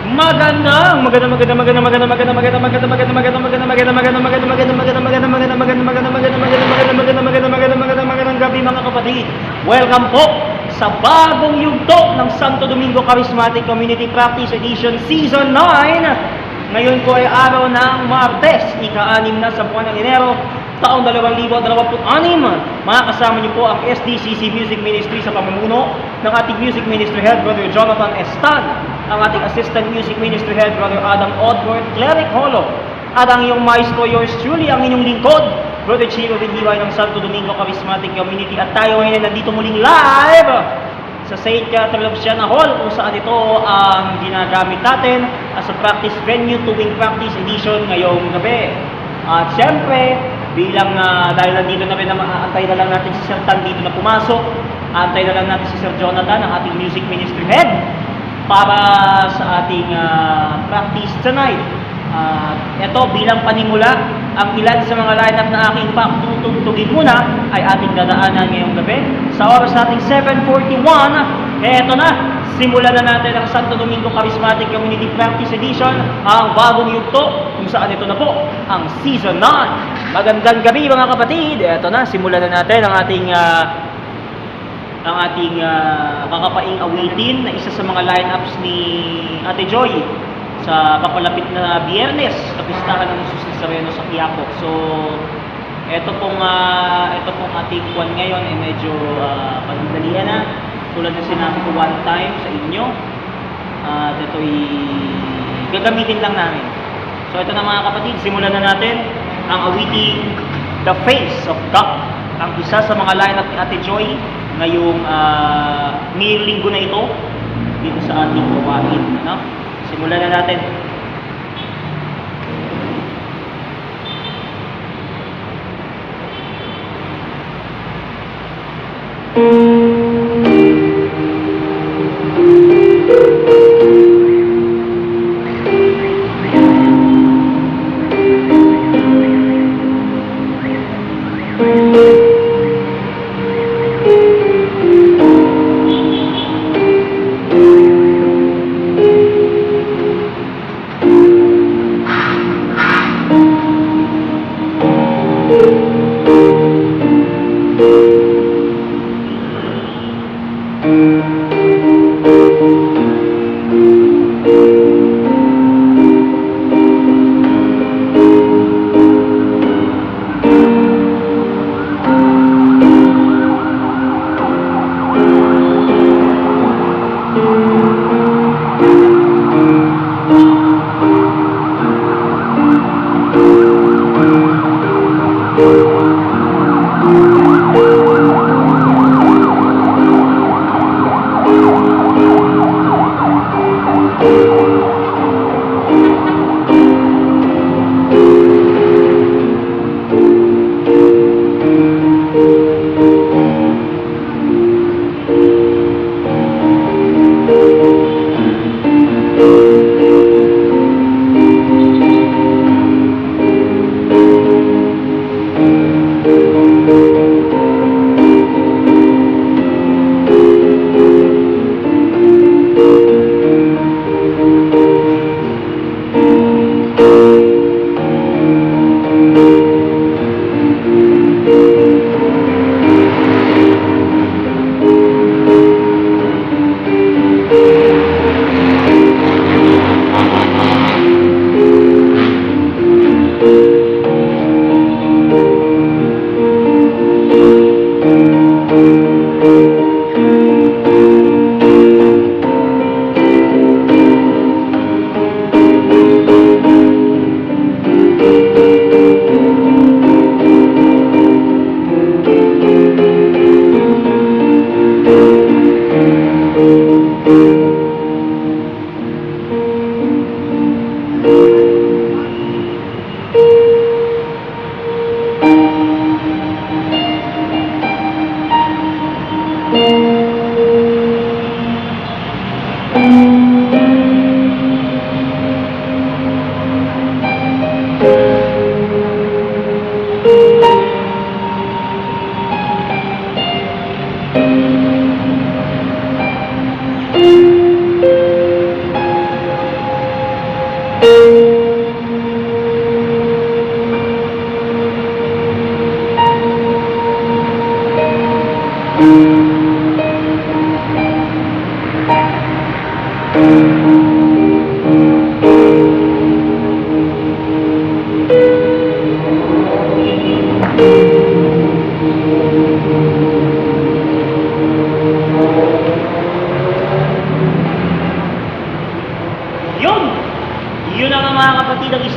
Magandang gabi mga kapatid. Welcome po sa bagong yugto ng Santo Domingo Charismatic Community Practice Edition Season 9. Ngayon po ay araw ng Martes, ika-6 na sa buwan ng Enero, taong 2026. Makakasama niyo po ang SDCC Music Ministry sa pamumuno ng ating Music Ministry Head, Brother Jonathan Estan, ang ating Assistant Music Ministry Head, Brother Adam Odworth, Cleric Holo, at ang iyong maestro, yours truly, ang inyong lingkod, Brother Chiro Vidiway ng Santo Domingo Charismatic Community. At tayo ngayon ay nandito muling live sa St. Catherine of Siena Hall, kung saan ito ang ginagamit natin as a practice venue tuwing practice edition ngayong gabi. At syempre, bilang dahil nandito na rin, antay na lang natin si Sir Tan dito na pumasok, antay na lang natin si Sir Jonathan, ang ating Music Ministry Head, para sa ating practice tonight. Ito bilang panimula, ang ilan sa mga lineup na aking patutugtugin muna ay ating dadaanan ngayong gabi. Sa oras nating 7:41, eto na, simulan na natin ang Santo Domingo Charismatic Community Practice Edition, ang bagong yugto, kung saan ito na po ang Season 9. Magandang gabi mga kapatid. Eto na, simulan na natin ang ating kakapaing awitin na isa sa mga lineups ni Ate Joy sa papalapit na Biyernes, kapistahan ng Jesus Nazareno sa Quiapo. So, ito pong ating kuwan ngayon ay medyo panandalian na. Tulad ng sinabi ko one time sa inyo, at ito'y gagamitin lang namin. So, ito na mga kapatid, simulan na natin ang awiting The Face of God, ang isa sa mga lineup ni Ate Joy ngayong linggo na ito dito sa ating gawain. Simulan na natin.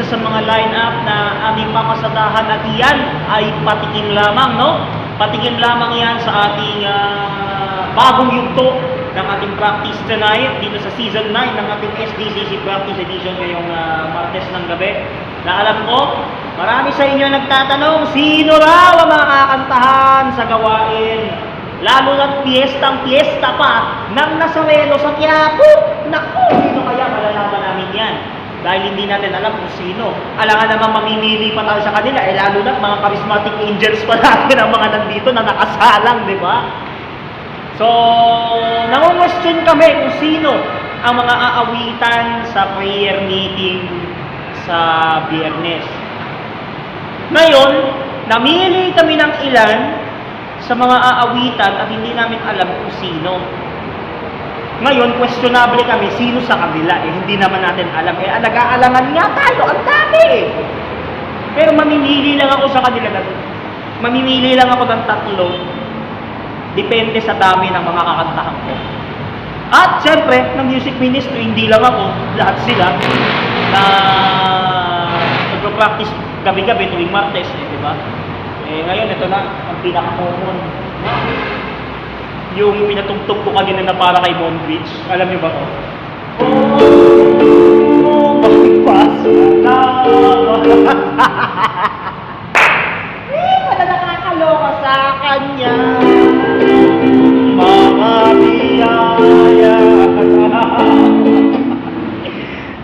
sa mga line-up na aming papasadahan at yan ay patikim lamang, no? Patikim lamang yan sa ating bagong yugto ng ating practice tonight dito sa Season 9 ng ating SDCC Practice Edition ngayong Martes ng gabi. Na alam ko, marami sa inyo nagtatanong, sino raw ang makakantahan sa gawain? Lalo na't piyestang-piyesta pa ng Nazareno sa Quiapo. Naku, sino kaya malalaman namin yan? Dahil hindi natin alam kung sino. Alangan naman mamimili pa tayo sa kanila, lalo na't mga charismatic angels pa natin ang mga nandito na nakasalang, di ba? So, nangungustyon kami kung sino ang mga aawitan sa prayer meeting sa Biyernes. Ngayon, namili kami ng ilan sa mga aawitan at hindi namin alam kung sino. Ngayon, questionable kami sino sa kanila. Hindi naman natin alam. Nag-aalangan nga tayo, ang dami Pero mamimili lang ako sa kanila. Mamimili lang ako ng 3. Depende sa dami ng mga kakantahan ko. At syempre, ng music ministry, hindi lang ako, lahat sila na nagpa-practice gabi-gabi tuwing Martes, di ba? Ngayon, ito na, ang pinaka-common. Yung pinatugtog ko kanina na para kay Monbridge. Alam niyo ba ko? Oh, magpas na. Wala nakakaloka sa kanya. Mga biyaya.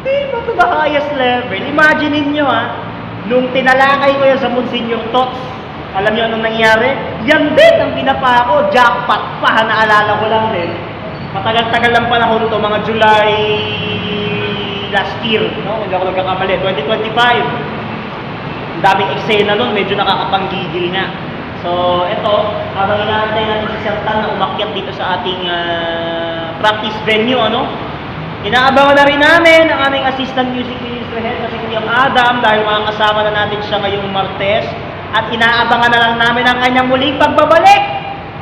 Diba to the highest level? Imagine ninyo nung tinalakay ko yan sa Monsignor Tots, alam niyo anong nangyari? Yan din ang pinapa ko, jackpot pa, naalala ko lang din. Matagal-tagal lang panahon to, mga July last year, no? Hindi ako nagkakamali, 2025. Ang daming eksena nun, medyo nakakapanggigil nga. So, ito, habang inaantay natin si Sir Tan na umakyat dito sa ating practice venue, ano? Inaabangan na rin namin ang aming Assistant Music Minister Head na si Kuya Adam dahil makakasama na natin siya ngayong Martes. At inaabangan na lang namin ang kanyang muling pagbabalik.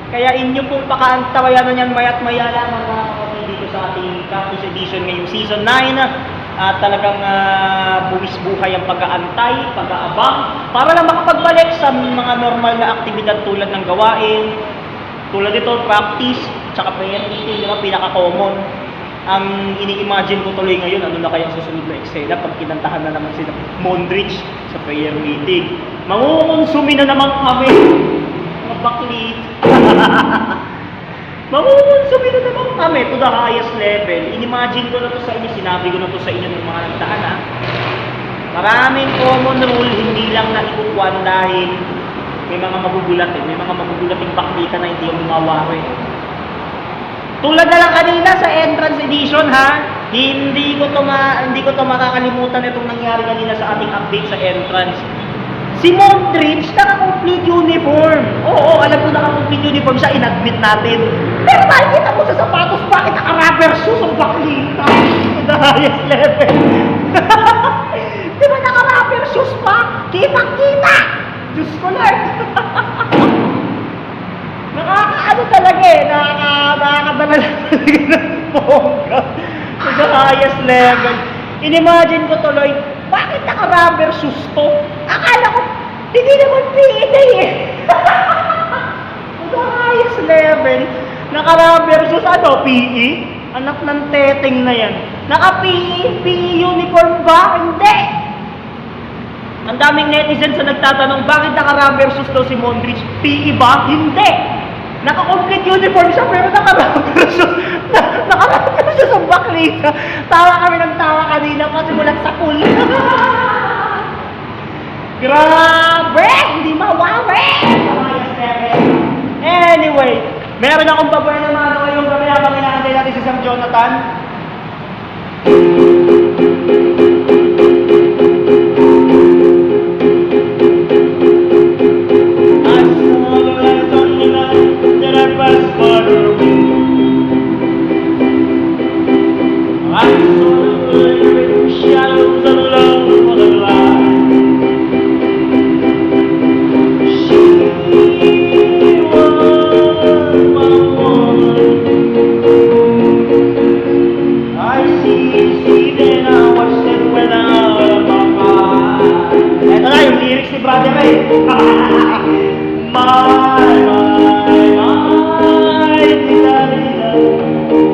Kaya inyo pong pakaantawayan na niyan maya't maya lang mga kapatid dito sa ating Practice Edition ngayong Season 9. At talagang buwis buhay ang pag-aantay, pag-aabang para lang makapagbalik sa mga normal na aktibidad tulad ng gawain. Tulad ito, practice, tsaka prayer meeting, diba, pinaka-common. Ang ini-imagine ko tuloy ngayon, ano na kayang susunod na eksena pag kinantahan na naman sila Mondrich sa prayer meeting. Mangungonsumi na naman kami. Mga baklit. Mangungonsumi na naman kami to the highest level. In-imagine ko na to sa inyo, sinabi ko na to sa inyo ng mga nagtaan. Maraming common rule, hindi lang na ikukuan dahil may mga magugulatin. May mga magugulating baklita na hindi yung mawari. Tulad na lang kanina sa entrance edition hindi ko to makakalimutan itong nangyari kanina sa ating update sa entrance. Si Mondrich naka-complete uniform. Oo, alam ko naka-complete uniform siya, in-admit natin. Pero makikita mo sa sapatos, bakit naka-rubber shoes ang baklita? The highest level. Di ba naka-rubber shoes pa? Kitang-kita! Diyos ko Lord! Nakakaano talaga nakakadala talaga ng bongga to the highest level. In-imagine ko tuloy, bakit naka-rubber shoes to? Akala ko, hindi naman PE to the highest level. Naka-rubber shoes, PE? Anak ng teteng na yan. Naka-PE uniform ba? Hindi! Ang daming netizens na nagtatanong, bakit naka-rubber shoes to si Mondrich? PE ba? Hindi! Naka-complete uniform siya, pero naka-rubber shoes. Naka-rubber shoes ang baklita. Tawa kami ng tawa kanina kasi mulat sa pool. Grabe! Hindi mawawi! Anyway, meron akong babae na mga ngayong gabi habang inaantay natin si Sir Jonathan. Asawa?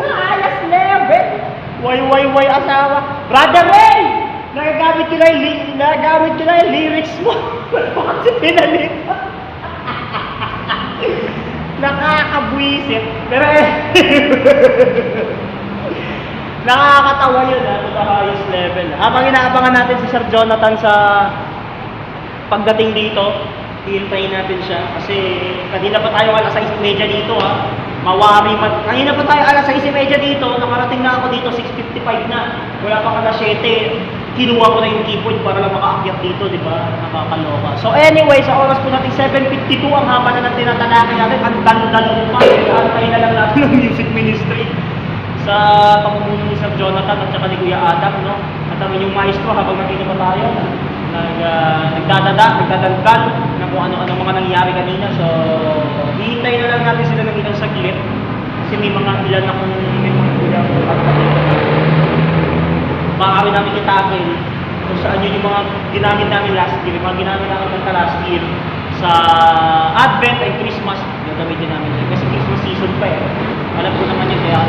Ayos level! Why, asawa? Brother Ray! Nagagamit ko na yung lyrics mo. Bakit si pinalit? Nakakabwisit. Pero nakakatawa yun sa highest level. Habang inaabangan natin si Sir Jonathan sa pagdating dito, hihintayin natin siya. Kasi kanina pa tayo alas 6:30 dito kanina pa tayo alas 6:30 dito, nakarating na ako dito, 6:55 na. Wala pa alas 7. Kinuha ko na yung keyboard para lang makaakyat dito, di ba? Nakakaloka. So anyway, sa oras po natin 7:52, ang haba na ng tinatalakay natin, ang dalo pa. Antay na lang natin ng music ministry sa pamumuno ni Sir Jonathan at saka ni Kuya Adam, no? At ang inyong maestro, habang nandito pa tayo, nagdadalgal na kung ano-ano mga nangyari kanina. So, hihintayin na lang natin sila ng ilang saglit kasi may mga ilan akong ilang maaari namin itapin kung saan yun yung mga ginamit namin last year, yung mga ginamit namin kanta last year sa Advent and Christmas, gagamitin namin yun. Kasi Christmas season pa eh. Alam ko naman yun, kaya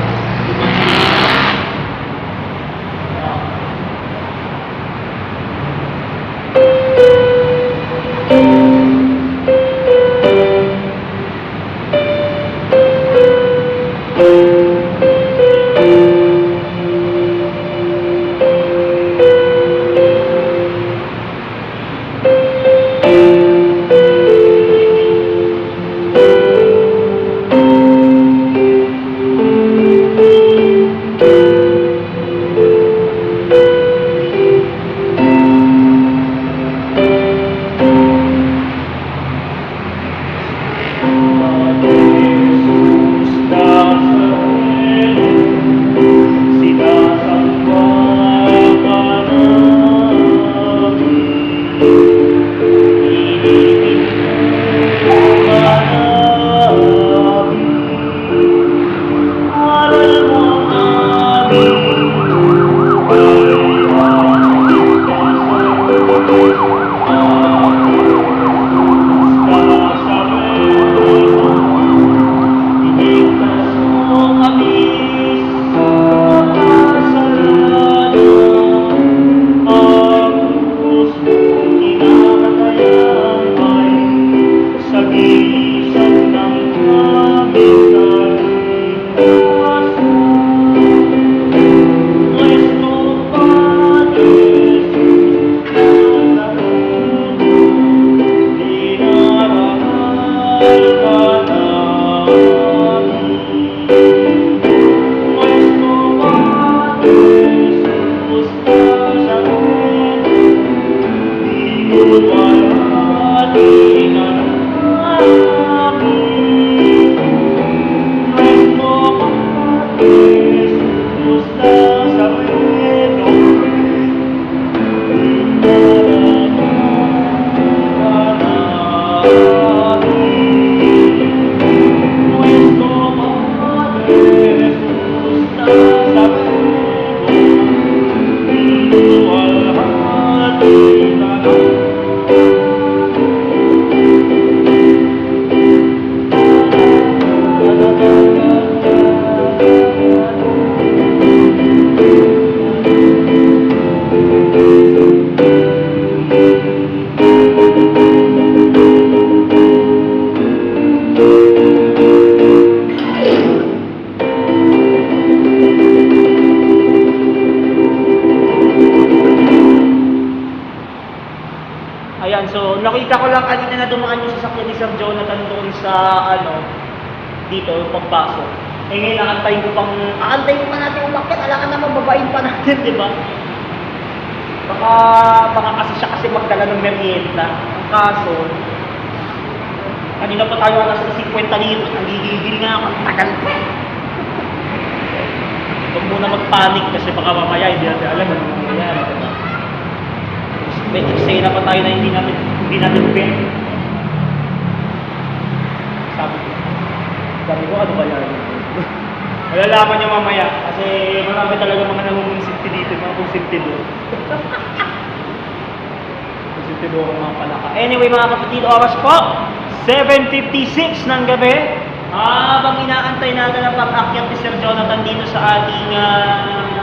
nakita ko lang kanina na dumaan yung sasakyan ni Sir Jonathan doon sa dito pagpasok. Eh ngayon aantayin ko pa natin umakyat, alangan naman babain pa natin, di ba? Baka kasi siya magdala ng merienda. Ang kaso, kanina pa tayo alas 50 dito, nagigigil nga ako, tagal pa. Huwag muna mag-panic kasi baka mamaya hindi natin alam ano nangyayari, diba? May eksena pa tayo na hindi natin bet. Sabi ko, ano ba yan? Malalaman nyo mamaya kasi marami talaga mga nangungunsipti dito, no? konsentidor. Konsentidor mga palaka. Anyway mga kapatid, oras po, 7:56 ng gabi. Habang inaantay natin ang pag-akyat ni Sir Jonathan dito sa ating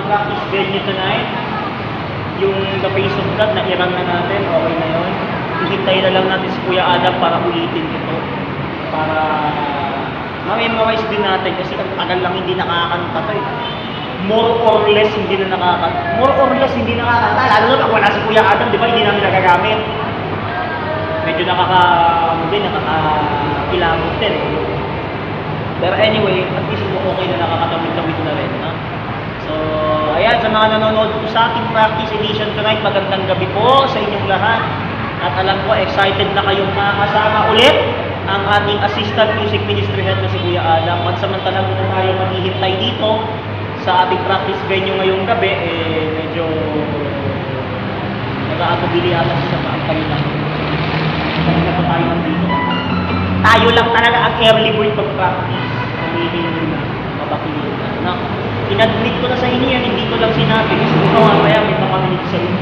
practice venue tonight, yung the face of God na irang na natin, okay na yun. Hihintay na lang natin si Kuya Adam para ulitin ito. Para ma-memorize din natin kasi ang tagal lang hindi nakakanta to eh. More or less hindi nakakanta. Lalo na pag wala si Kuya Adam, di ba hindi namin nagagamit. Medyo nakakakilabot din eh. Pero anyway, at least okay na nakakatawid-tawid na rin. No? So, ayan, sa mga nanonood po sa ating practice edition tonight, magandang gabi po sa inyong lahat. At alam ko, excited na kayong makasama ulit ang ating Assistant Music Ministry Head na si Kuya Adam. At samantalang muna tayo maghihintay dito sa ating practice venue ngayong gabi, medyo nag-aatubili ata sa paantay lang. Kanina pa tayo nandito. Tayo lang talaga ang early bird pag-practice. Humihingi na, mabakilin na. In-admit ko na sa inyo yan, hindi ko lang sinabi. Kasi kung mamaya may makaminig sa inyo.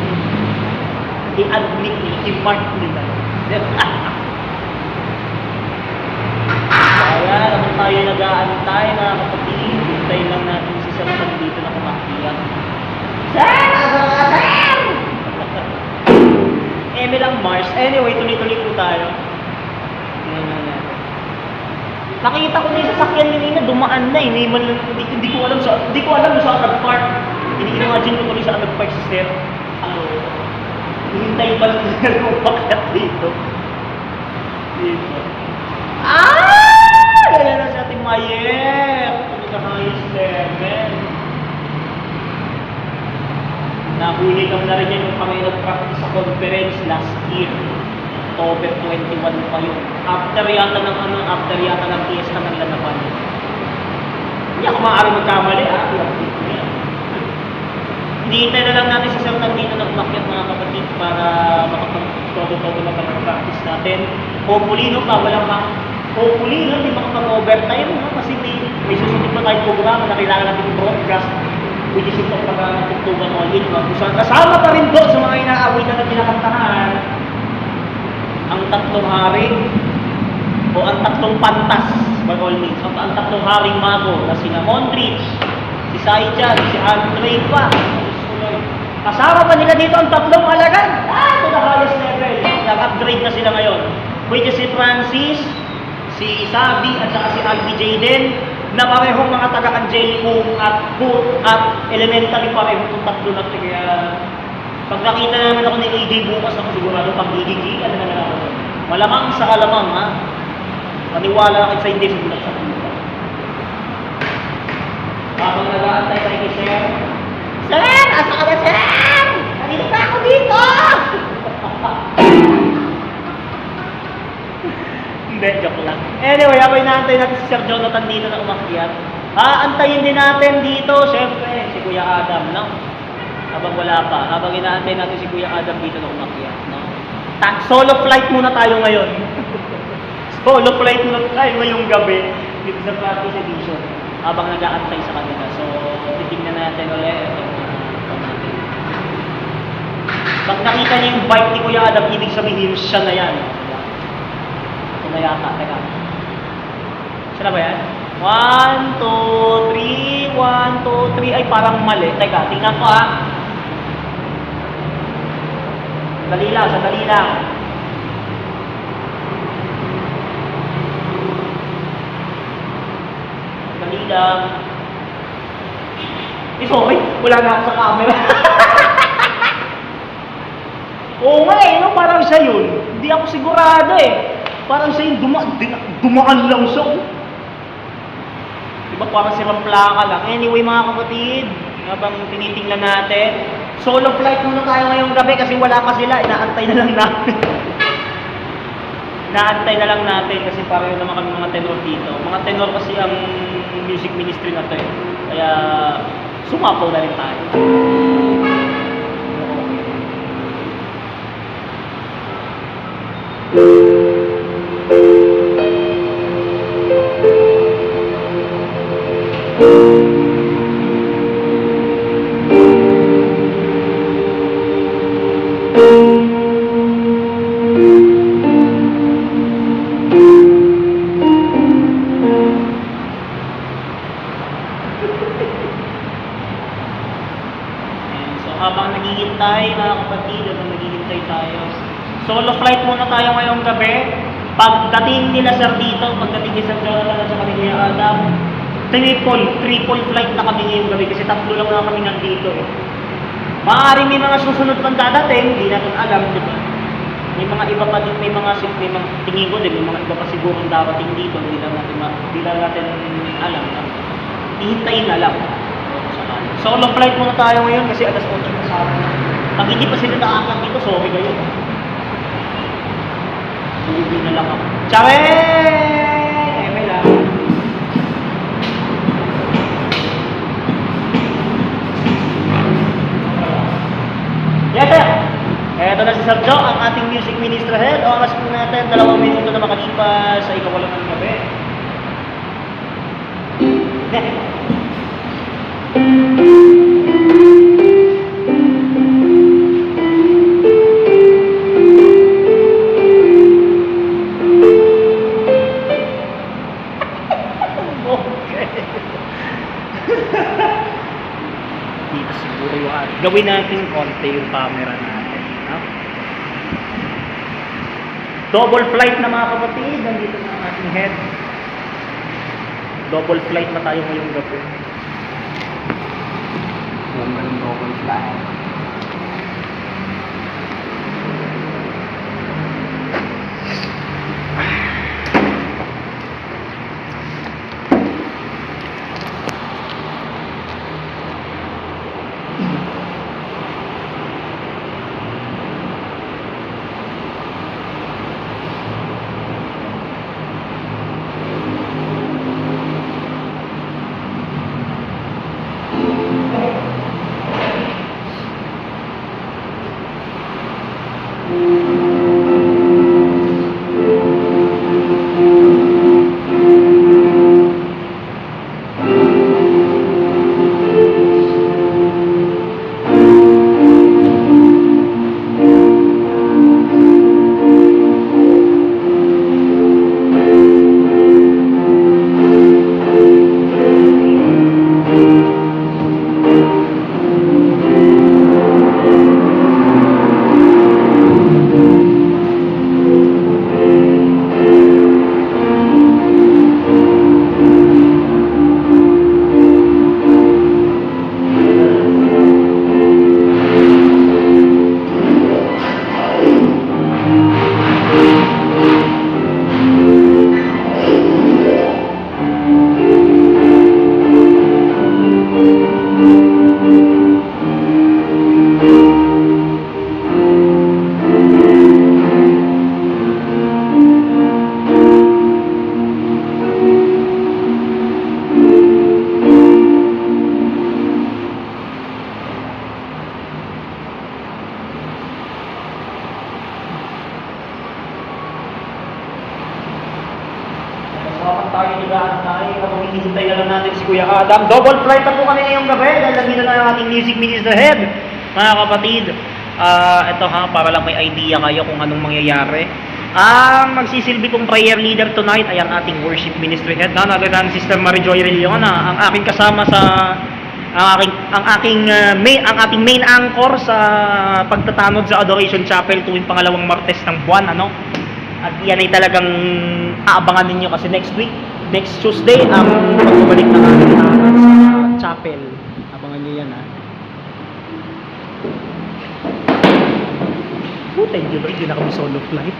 I-admit nila, i-mark nila. Kaya naman tayo nag-aantay na kapatid. Hintayin lang natin si Sir dito na kumakiyan. Sir! Lang Mars. Anyway, tuloy-tuloy po tayo. Yan. Nakita ko na yung sasakyan nila, dumaan na eh. Hindi ko alam sa nag-park. Ini-imagine ko tuloy sa nag-park si Sir. Hintay pa lang nila umakyat dito. Gaya na sa ating Mayer. Ito sa highest level. Nahuli kami na rin yan yung kami nag-practice sa conference last year. October 21 pa yun. After yata ng fiesta ng lanapan. Hindi ako maaari magkamali Hinihintay na lang natin sa Sir dito na umakyat mga kapatid para makapag-todo-todo na pag-practice natin. Hopefully, hindi makapag-overtime, no? Kasi may susunod pa tayong programa na kailangan natin broadcast, which is itong pag-tugtugan all-in. Kasama pa rin doon sa mga inaawit na kinakantahan, ang tatlong hari o ang tatlong pantas, by all means, ang tatlong haring mago na sina Mondrich, si Saijan, si Andre pa. Kasama pa nila dito ang tatlong alagad. To the highest level. Nag-upgrade na sila ngayon. Which is si Francis, si Sabi, at saka si Albi Jaden, na parehong mga taga-Angelico at elementary parehong itong tatlo na ito. Kaya pag nakita naman ako ni AJ bukas, ako sigurado pag-gigigil, ano na ako. Malamang sa alamang, ha? Maniwala ka sa hindi sumunod sa pumunta. Habang nag-aantay tayo kay Sir. Sir! Asa ka na, Sir? Nandito pa ako dito! Hindi, joke lang. Anyway, habang inaantay natin si Sir Jonathan dito na umakyat. Antayin din natin dito, syempre, si Kuya Adam, no? Habang wala pa. Habang inaantay natin si Kuya Adam dito na umakyat, no? Solo flight muna tayo ngayon. Solo flight muna tayo ngayong gabi dito sa practice edition. Habang nag-aantay sa kanila. So, titignan natin ulit ito natin. Pag nakita niyo yung bike ni Kuya Adam, ibig sabihin siya na yan. Ito na yata. Teka. Siya na ba yan? 1, 2, 3. 1, 2, 3. Ay, parang mali. Teka, tingnan ko ha. Sandali lang. Sorry, wala na ako sa camera. Oo nga no? Parang siya yun. Hindi ako sigurado Parang siya yung dumaan lang siya. Diba parang sirang plaka lang. Anyway mga kapatid, habang tinitingnan natin, solo flight muna tayo ngayong gabi kasi wala pa sila. Inaantay na lang natin kasi pareho naman kami mga tenor dito. Mga tenor kasi ang music ministry na to Kaya sumapaw na rin tayo. habang naghihintay, mga kapatid, habang naghihintay tayo. Solo flight muna tayo ngayong gabi. Pagdating nila sir dito, pagdating ni Sir Jonathan at saka ni Kuya Adam, triple flight na kami ngayong gabi kasi tatlo lang na kami nandito eh. Maaaring may mga susunod pang dadating, hindi natin alam, di ba? May mga iba pa din, may mga tingin ko din, may mga iba pa siguro darating dito, hindi lang natin alam. Ihintayin na lang. Solo flight muna tayo ngayon kasi alas 8 na sa akin. Pag hindi pa sila nakakap dito, sorry kayo. Hindi na lang ako. Tsawe! May lang. Yes, sir! Eto na si Sir Jo, ang ating music minister head. Oras po natin, 2 minuto na makalipas sa ikawalang ng gabi. Dito siguro yung gawin natin konti yung camera natin. No? Double flight na mga kapatid. Nandito na ang ating head. Double flight na tayo ngayong gabi. Double flight. Tayo nilaan tayo, kapag hinihintay na lang natin si Kuya Adam. Double flight na po kami ngayong gabi dahil nandito na ang ating music minister head. Mga kapatid, ito ha, para lang may idea kayo kung anong mangyayari. Ang magsisilbi kong prayer leader tonight ay ang ating worship ministry head. None other than Sister Marijoy Reliona, ang aking kasama sa ang ating main anchor sa pagtatanod sa Adoration Chapel tuwing pangalawang Martes ng buwan, ano? At yan ay talagang aabangan ninyo kasi next Tuesday, ang pagbabalik ng ating sa chapel. Abangan nyo yan, ha? Oh, thank you, Lord. Hindi na kami solo flight.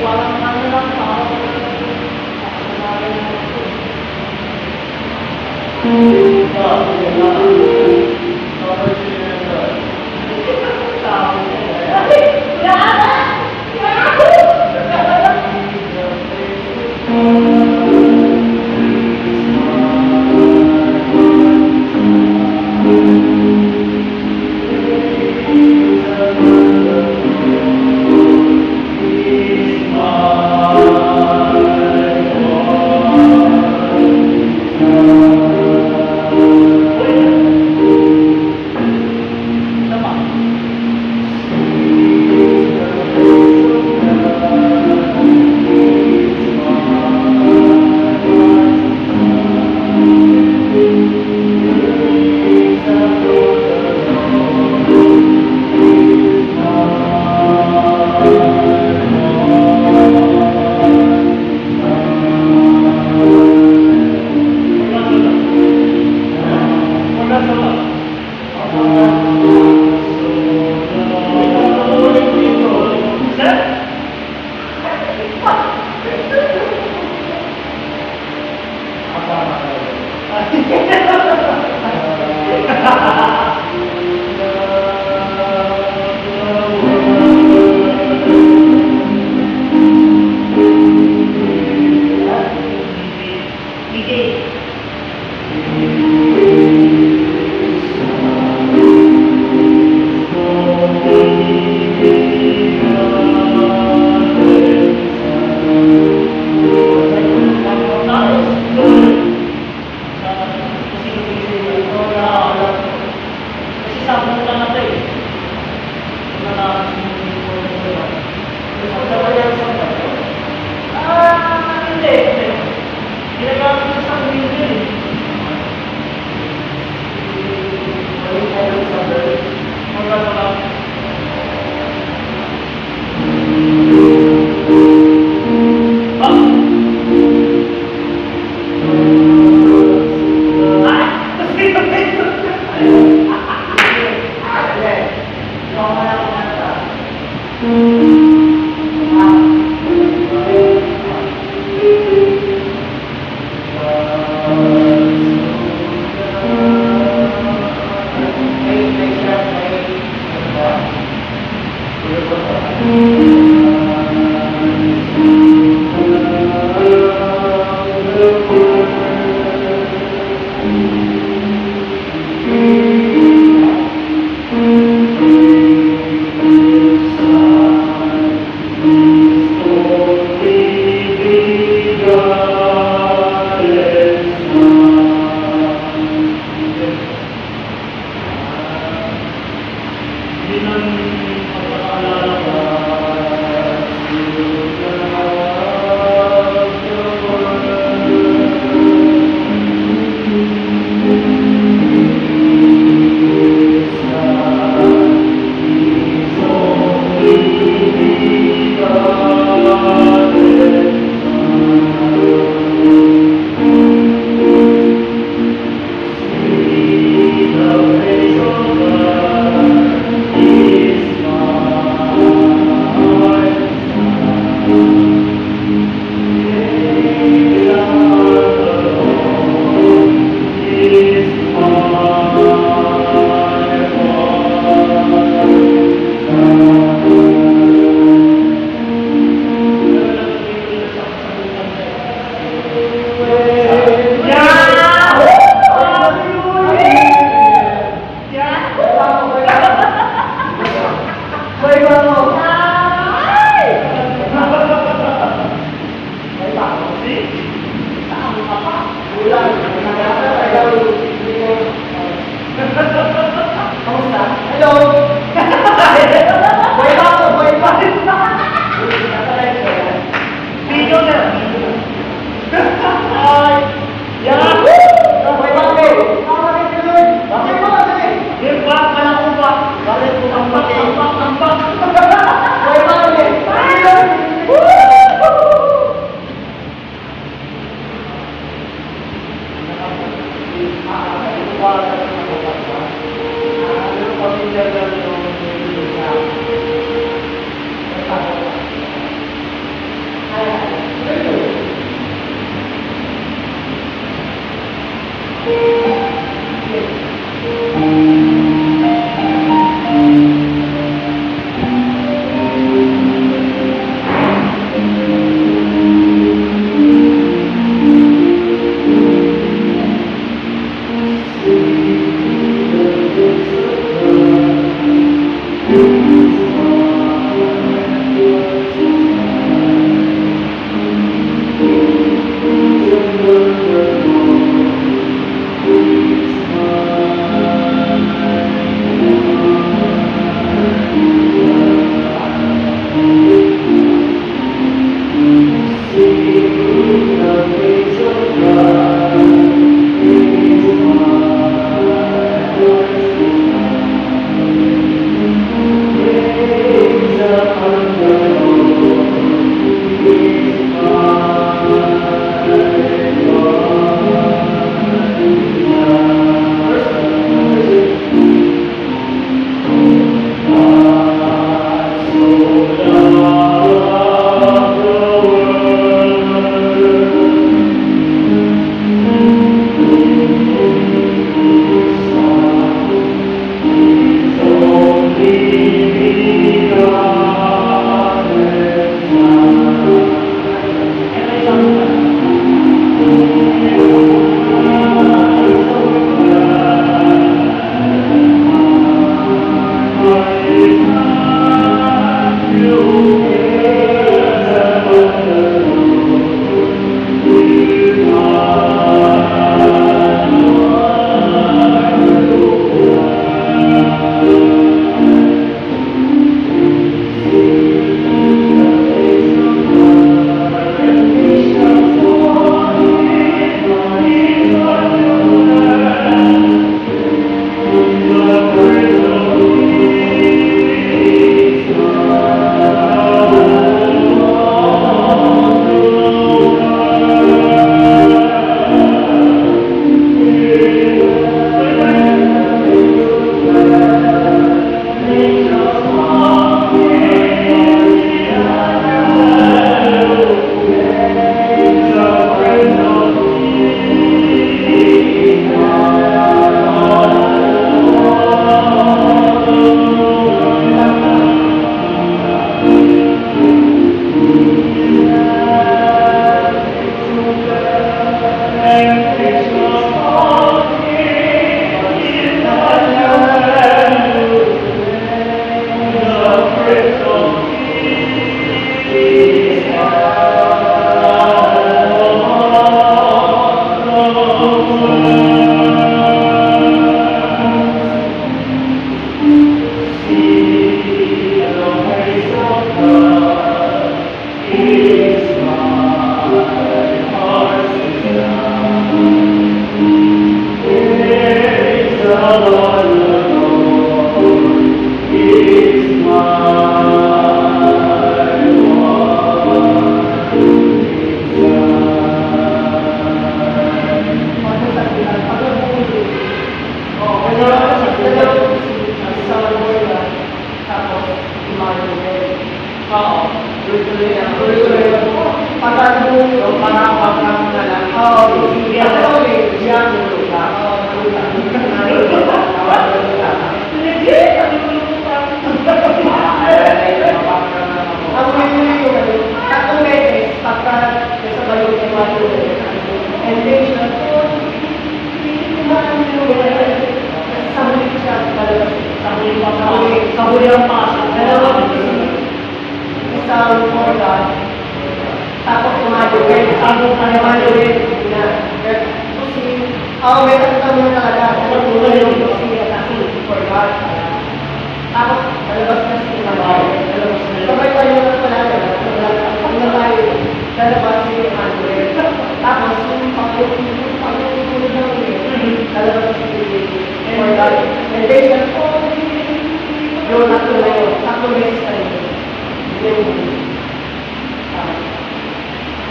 parang ano lang, parang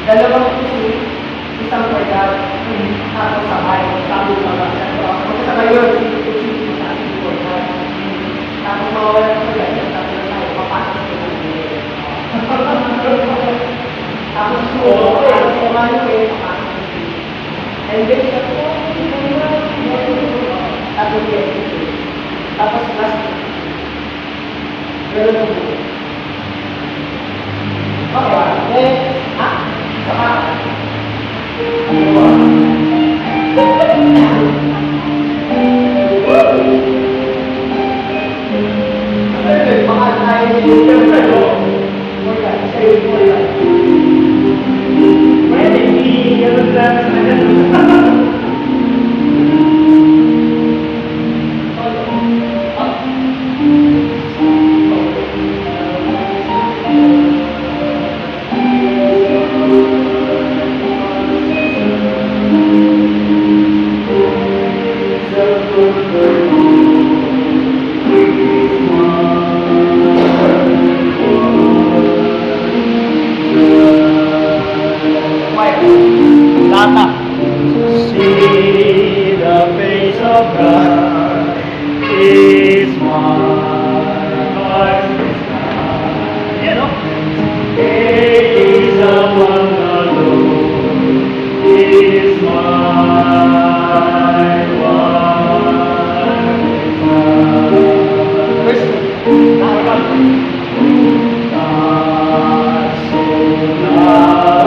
Dalawang pusi, isang portal, tapos sabay, sabay sabay yun, pusi, isang portal. Tapos mawawala sa portal, tapos na tayo, papasok sa portal. Tapos sumunod, tapos kumano eh, papasok sa portal. And then siya po, tapos yun, tapos last, ganun po. Okay, next, saka, See the face of God is my heart's desire. You know, gaze upon the Lord is my one desire. God so loved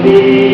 the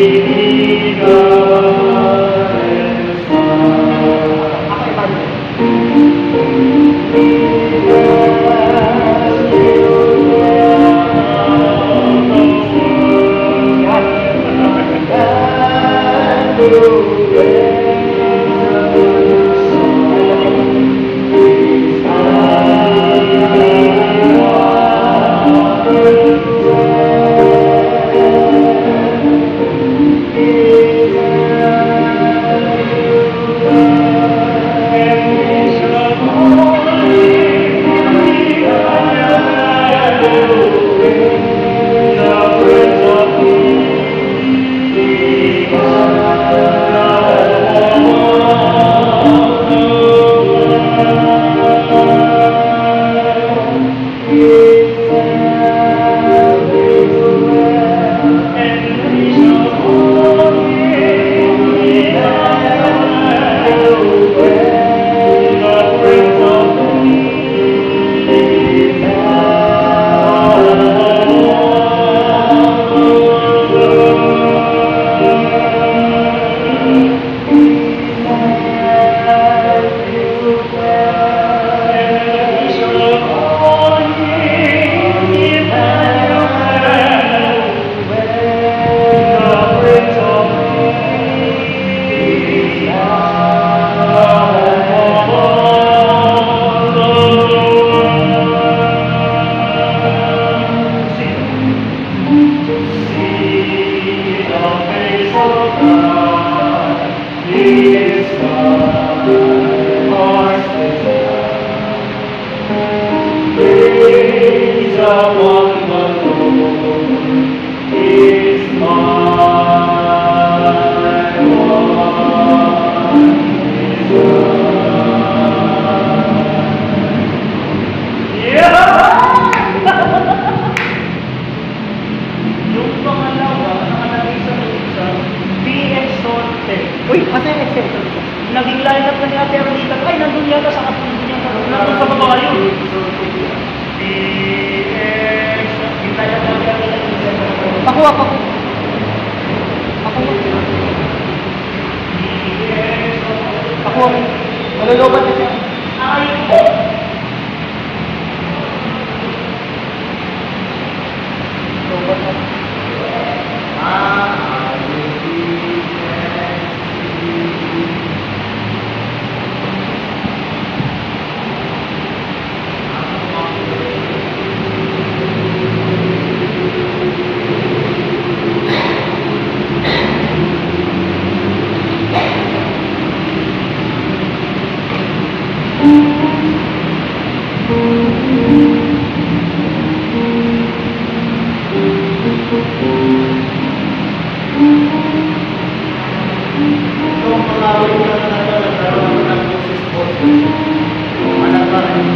one alone is my one desire. Yung pangalawa, nakalagay sa isa, be exalted. Uy, asa yung exception ko? Naging lineup na ni Ate Arlita. Ay, nandun yata sa kapatid niya. Nandun sa baba yun. Be exalted. Hintay na lang yata yung exalted. Pakuha, pakuha. Pakuha. Pakuha. Malulubat na siya. Ay, po! Lubat na. Yung mga awit na nagkaroon ng boses po. Anak pa rin.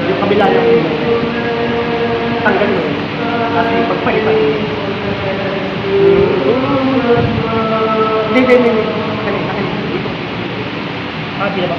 Yung kabila yung tanggal mo. Kasi pagpalitan. Hindi. Kanina. Dito. Di na ba?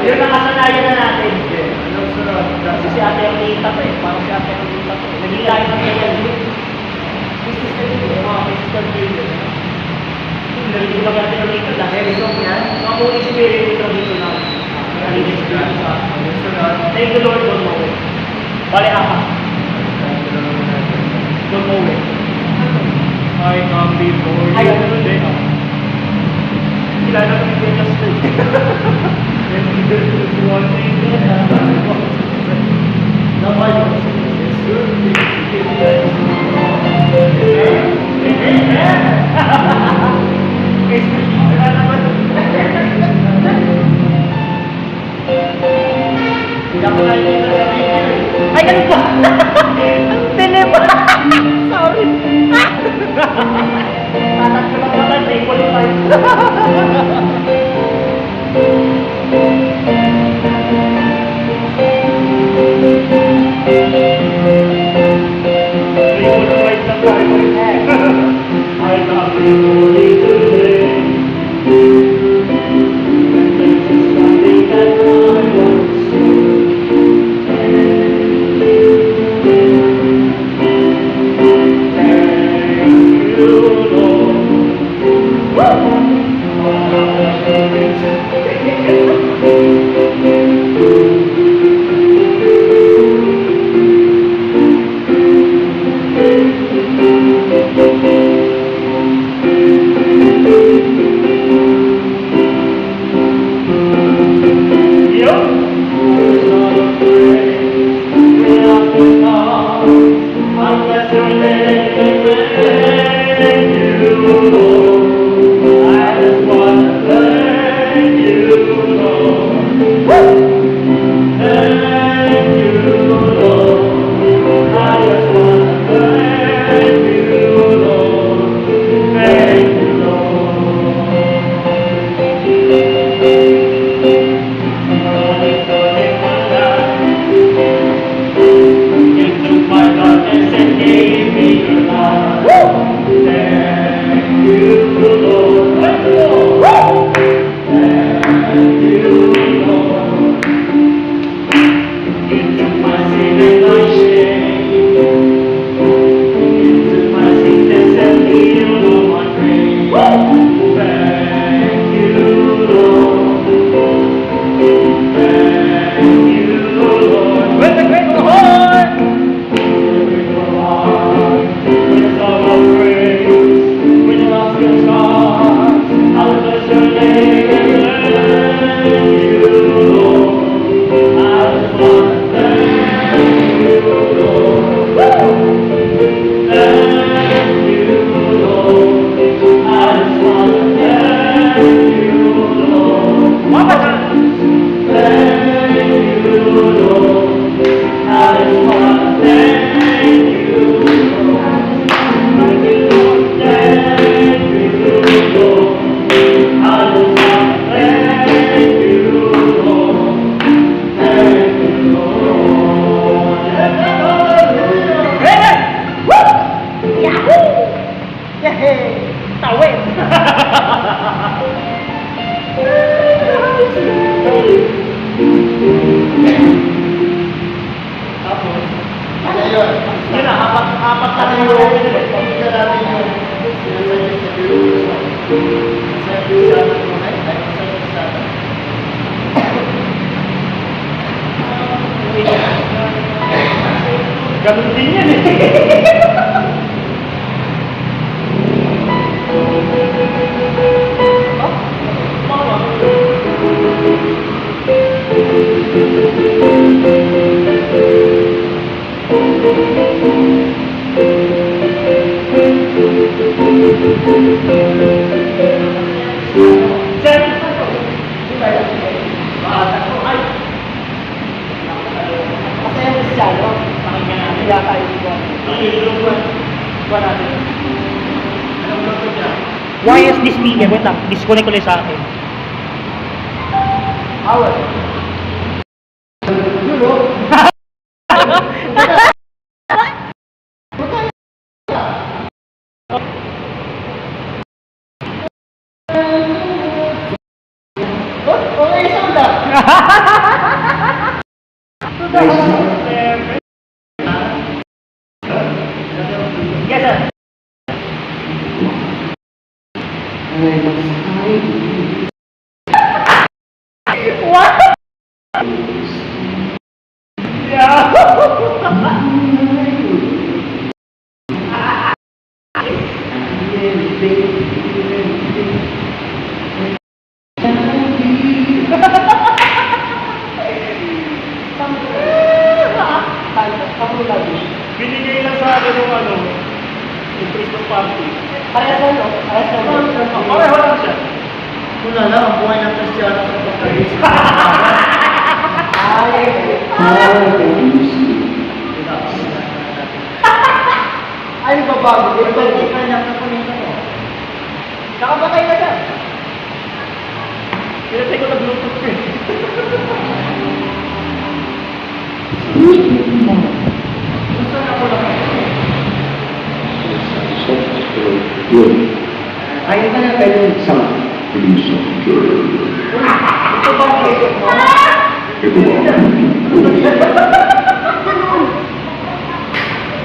Yung nakasanayan na natin. Kasi si ate ang kita ko eh. Parang si ate ang kita ko. Naging tayo ng kaya yun. Business na yun. Mga business na yun. Narinig ba natin ang kita? Dahil ito yan. Mga mong experience ito dito na. Narinig experience sa thank you Lord, don't know it. Bale apa. Don't know it. I come before you. Ay, ano din ako. Kilala ko yung Vegas Street. And there's one thing that the Bible says it's good to give ay, ganun ba? Ang dilim! Sorry! Tatat ko lang naman, may qualify. I love you only today. Something that I want to thank you, Lord. Unless you're living, Lord. I just wanna thank you, Lord. Thank you, Lord. I just wanna thank you, Lord. Thank you, Lord. You took my darkness and gave me your light. Thank you, Lord. Thank you, Lord. Thank you, Lord. You took my sin and my shame. You took my sickness and healed all my pain. Thank you, Lord. Thank you, Lord. With a grateful heart. With a heart. With a song of praise. With a lost guitar. I'll bless your name and thank you, Lord. I just wanna thank you, Lord. Thank you, Lord. I just wanna thank you, Lord. One more time. Thank you, Lord. I just wanna thank you, Lord. Thank you, Lord. Thank you, Lord. I just wanna thank you, Lord. Thank you, Lord. Hey! Woo! Yahoo! Yay! Tawid! Tapos, Ngayon, yun na, apat na ano yung yung pagkita natin yung sinasuggest na videos mo? Siyempre sa atin mo na, dahil suggest sa atin. ganun din yan eh. Sir, ay, Masaya mo siya, no? pakinggan natin. Kaya tayo dito. Ba natin. Anong luto niya? Why is this speaker? Wait lang, disconnect ulit sa akin. Awal. Yun, no? Okay, isang na. Yes, sir. What? Yeah. Binigay lang sa akin yung ano, yung Christmas party. Parehas na, no? Parehas na, no? Pareho lang siya. Wala na, ang buhay ng Kristiyano sa pagkakas. Ay, babago. Ito, hindi ka lang nakunin mo. Nakapatay na siya. Pinatay ko na Bluetooth ko eh. Gusto na ko lang. Ayun ka na kayo sa ito ba ang kayo mo?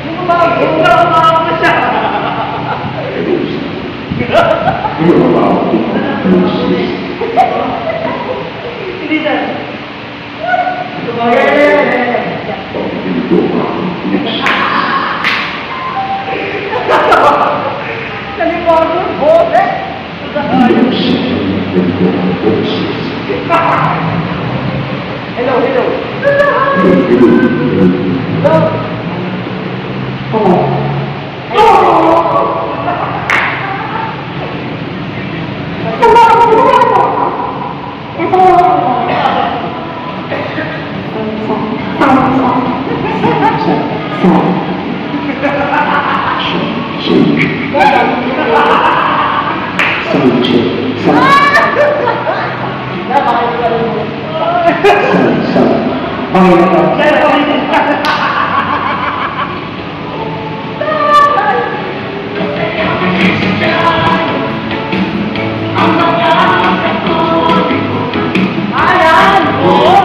Hindi ba ang kayo mo siya? Hindi na. Ito ba ang Nalimutan mo, eh? Hello, hello. Hello. future. Bakit ka rin mo? Sa Panginoon. Ayan! Oo!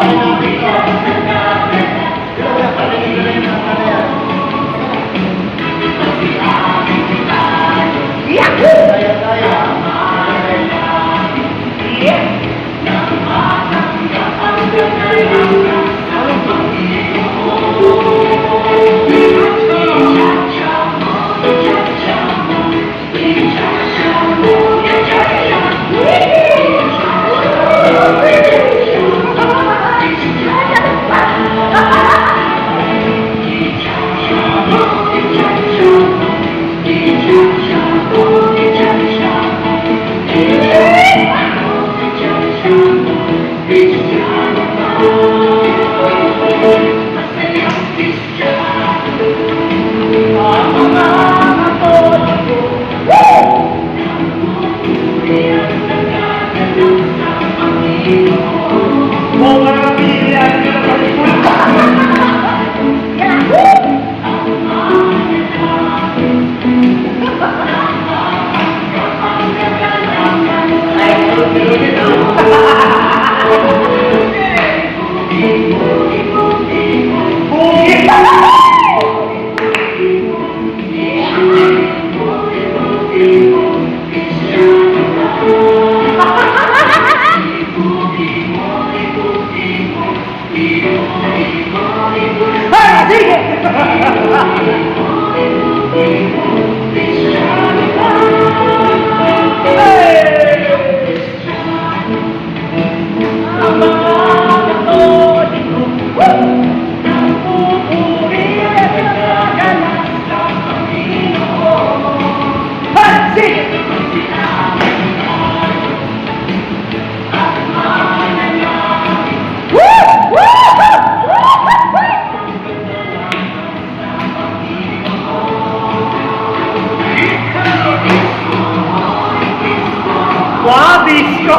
Wow, disco!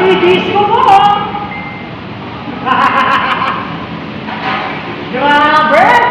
I-disco mo! Grabe!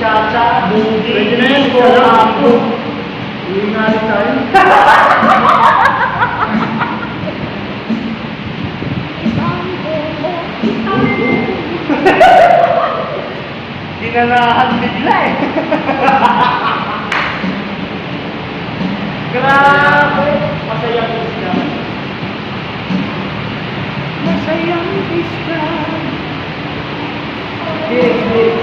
Chacha, Budi, Pwede na yan, Ako. Uwi nga rin tayo. Dinanahan bigla eh. Grabe! Masayang isla. Masayang pista. Yes, yes.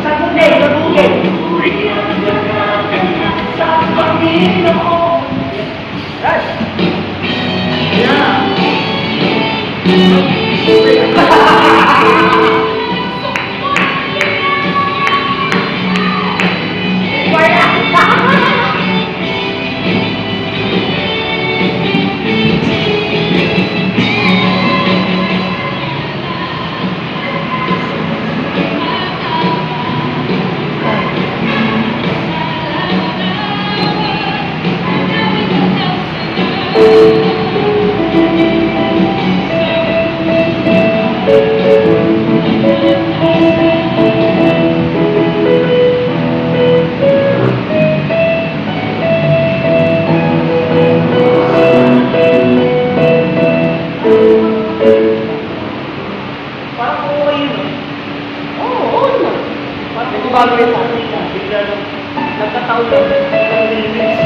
Sa bukid, sa bukid. Sa Panginoon. Yes. Parang okay yun, no? Oo na. Parang Medyo bago yun sa akin. bigla lang. Nagkataon lang. Ang Philippines.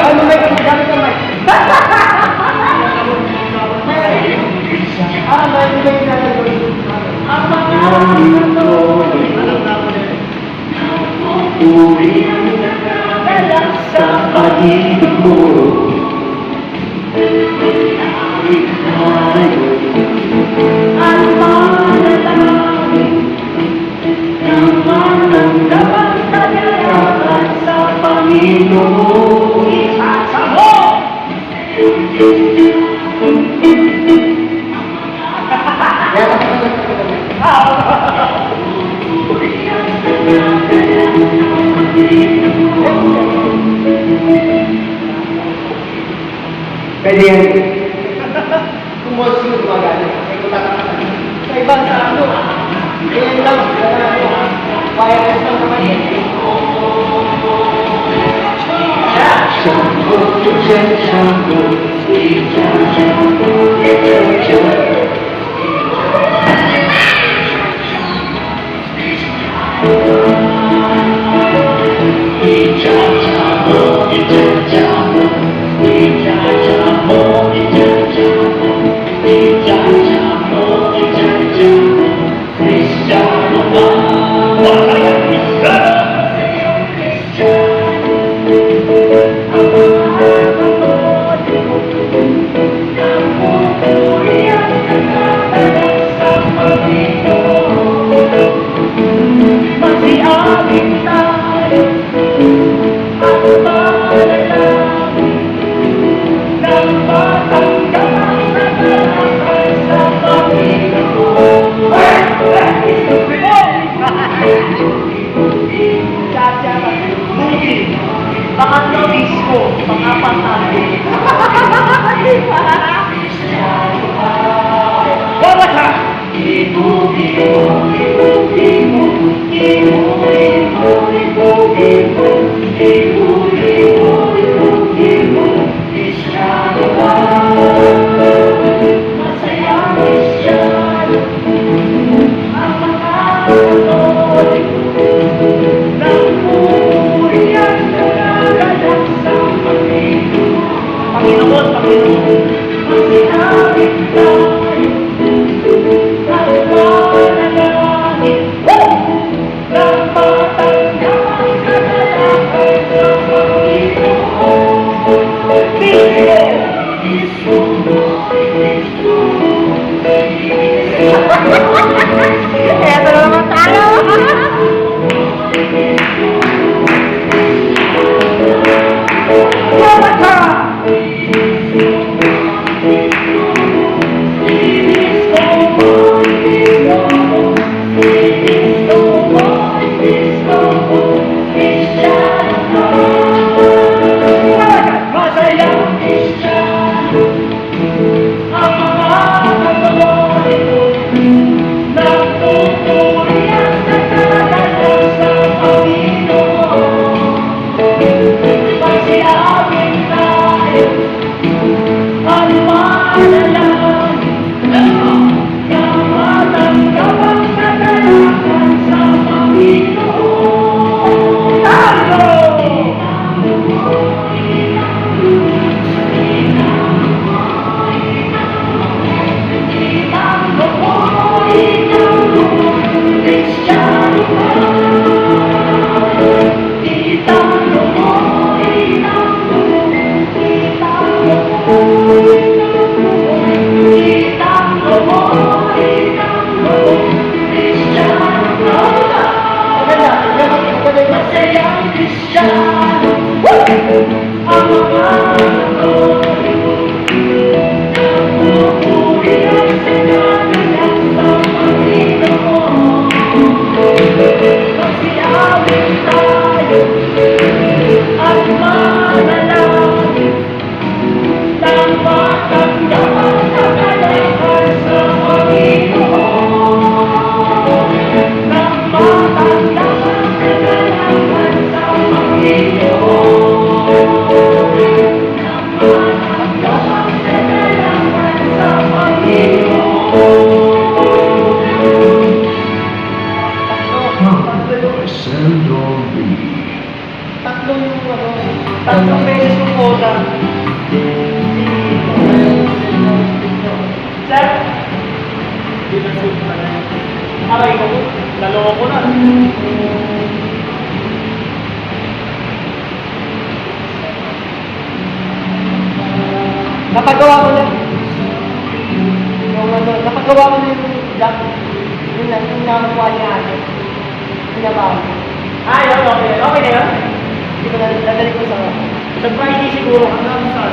Ano may gamit ka, Mike? May ginagawa. Ang mga ito. Alam na ako din. Uri ang nagkakalat sa pag-ibig mo. Ang manalangin ng maramdaman kagalakan sa Panginoon. Isasamo! Pwede yan. Kung mo sunod magaling, may kutakan. Sa ibang sa ano, ganyan lang, wireless lang naman yan. Pangatlo disco, pang-apat tayo. Bawat ha! Panginoon, Panginoon. Eto na naman tayo! Bawat ha! Tatlong beses yung quota. Sir? Aray ko, naloko na. Napagawa ko na. Napagawa ko na yung jack. Yung nakakuha niya ate. Pinabahan ko. Ah, yun, okay. Okay na yun? Hindi ko nadali ko sa Sa Friday siguro, hanggang sa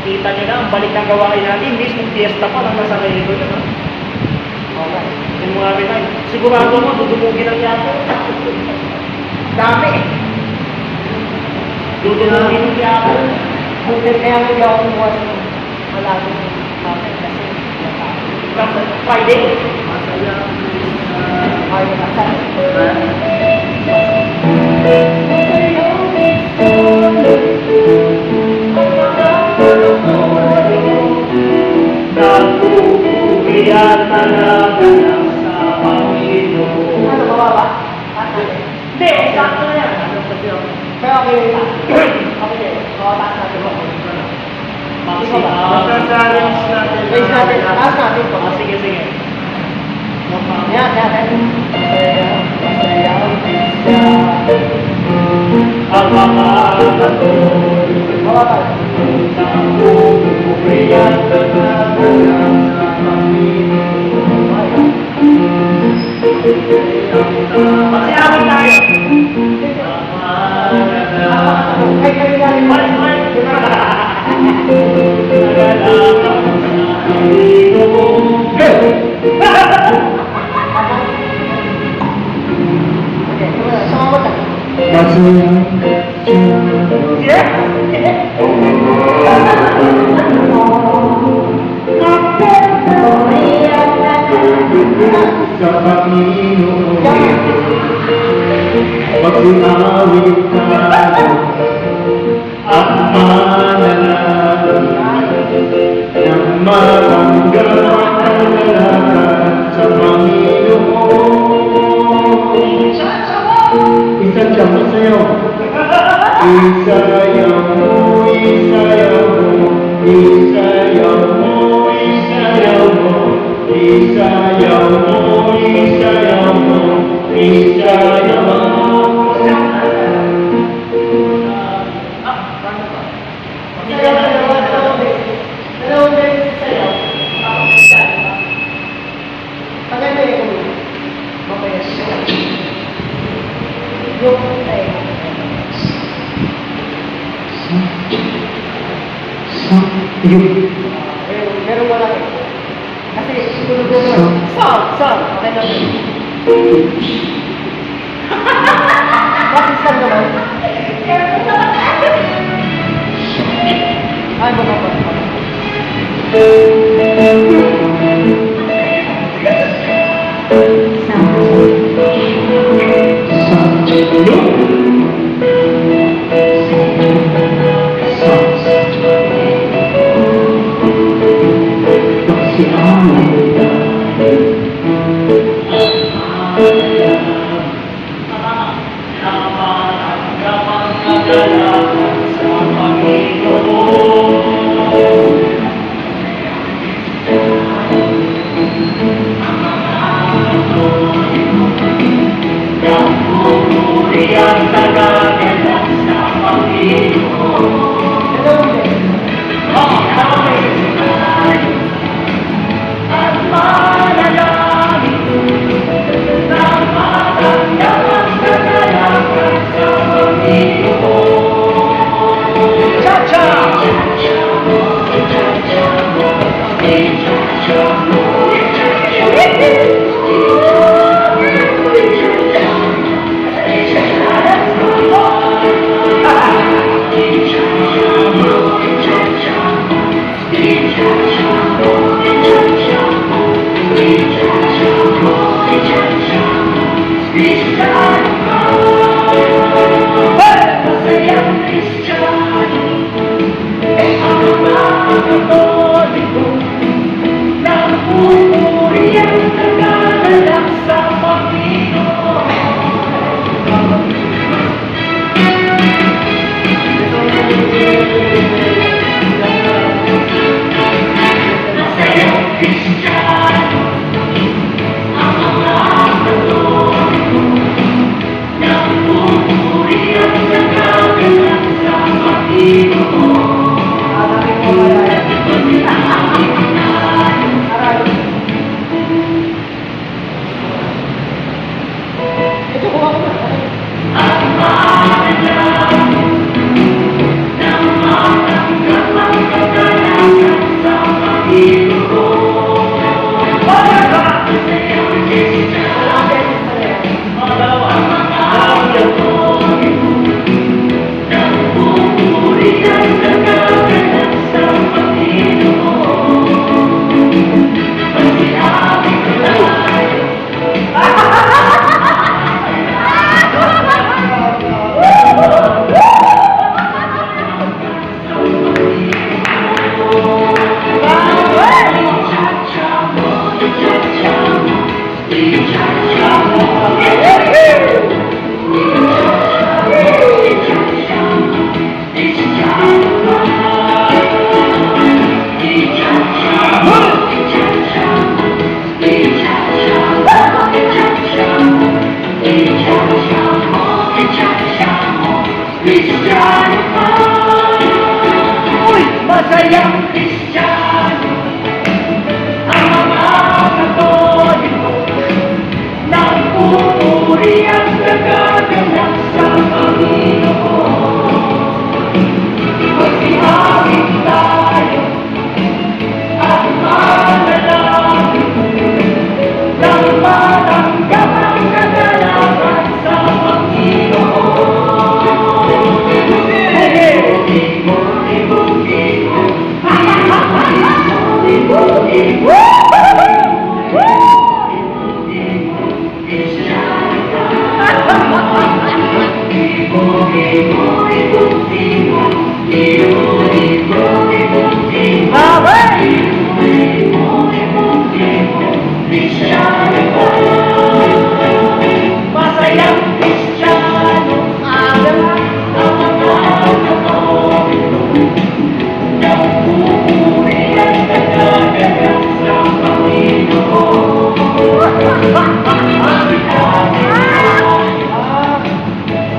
kita nyo na, ang balik ng gawain natin, mismo fiesta pa lang nasa Mexico yun, ha? okay. Yung mga rin sigurado mo, dudumugin ang yato. Dami. Dudumugin ang yato. Kaya nga hindi ako kumuha sa malaki ng market kasi Kasi Friday. ayaw na sa Napupuyan talaga lang sa Panginoon. ano, mababa? Taas natin. Hindi, sakto na yan. Pero okay yung taas. Okay, taas natin mo. Maxi, Raise natin, taas natin po. sige, sige. Yan, yan. Ang mga katoy, Mababa. napupuyan talaga lang sa Panginoon. Magsiyaman tayo. Ay, kayo na rin. Balik, balik. Nagalaman sa Panginoon. Okay, sumama tayo. Yeah? Sa Panginoon, pag-inawit tayo at manalangin ng matanggap ang kalalakan sa Panginoon. Isayaw mo sa'yo. Isayaw mo, isayaw mo, isayaw mo, isayaw mo, isayaw mo, isayaw mo, isayaw mo. Dalawang beses sa'yo. Tagal mo yung ulo. Mamaya siya. Yung tayo. Meron wala eh. Kasi tulog na naman. Saan? Okay na yun. Practice lang naman. Ay, baba. Masayang Kristiyano ang mga Katoliko, nagpupuri at nagaganap sa Panginoon. Magsihawin tayo at manalangin nang matanggap ang kagalakan sa Panginoon. Masayang Kristiyano ang mga Katoliko, nagpupuri at nagaganap sa Panginoon.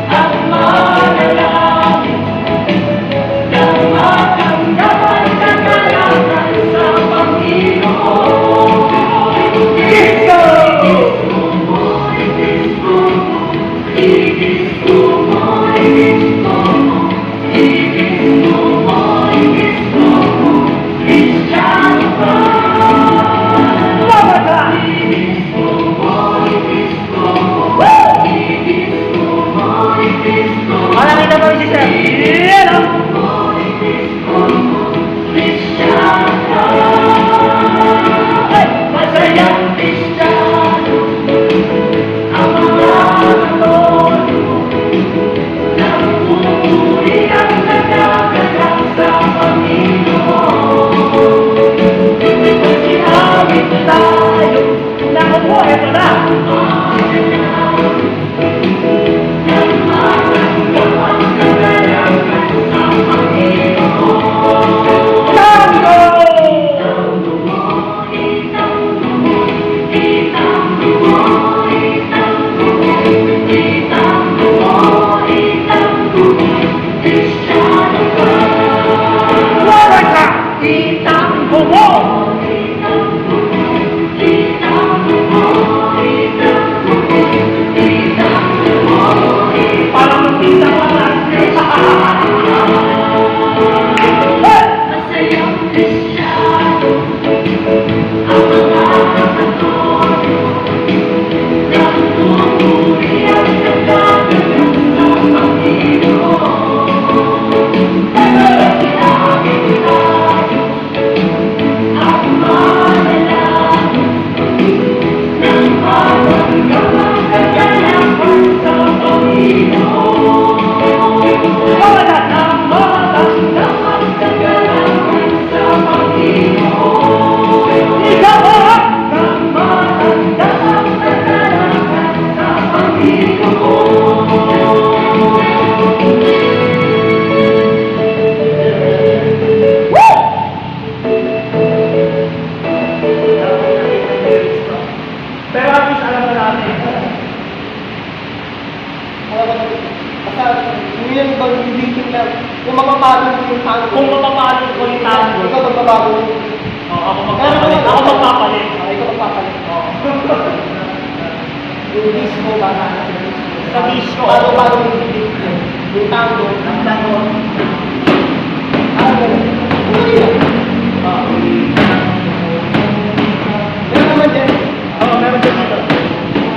At manalangin nang matanggap ang kagalakan sa Panginoon. Kristo! Malamig na po si Sir. Hello! Masayang Kristiyano ang mga Katoliko, nagpupuri at nagaganap sa Panginoon. Magsihawin tayo, Naku po, eto na. nang matanggap ang kagalakan sa Panginoon. Tango! Wala ka! Itango mo! Parang magkita ka na. Masayang Kristiyano ang mga Katoliko, nagpupuri at nagaganap sa Panginoon. Magsihawin tayo at manalangin nang matanggap ang kagalakan sa Panginoon. Wala na! Matanggap ang kagalakan sa Panginoon. Ikaw po! Nang matanggap ang kagalakan sa Panginoon. Woo! Pero at least alam na natin. Basta, yung yung bang meeting lang, kung mapapalo mo yung tango. Kung mapapalo ko yung tango, Ikaw magbabago. ako magpapalit. Ako magpapalit. Ikaw magpapalit. Yung disco ba na? Sa disco. Bago yung disco. Yung tango. Ang tango. Ganun. Meron naman dyan. Oo, meron din dito.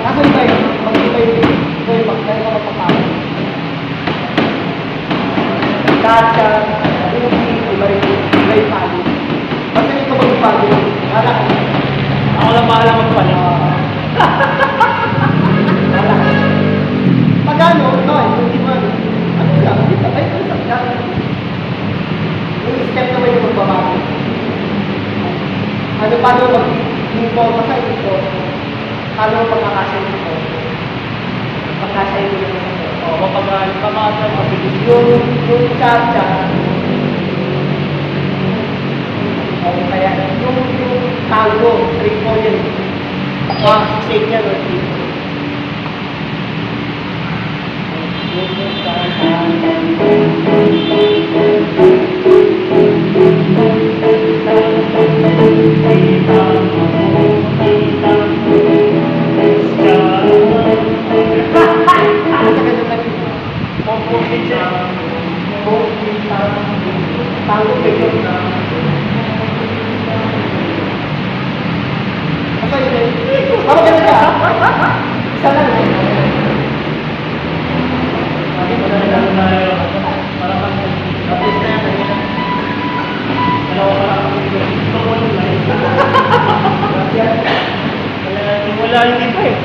Nasaan tayo? Mag-iba yung magkaya ka magpapalo. Kacha, iba yung palo. Basta ikaw magpapalo. Wala. Ako lang bahala magpalit. Wala. Pagano, no, hindi mo, ano lang, dito, ay, isang lang. Yung step naman yung magbabago. Ano, paano mag-inform sa ito? Paano pagkakasya ito? Pagkasya ito yung ito. Oo, mapag pamasa, mabilis. Yung chacha, o kaya, yung tango, 3-4 yan. 6-8 yan, or 3. Yung Natawa ka lang ako dito ko yung live. Wala yung iba eh.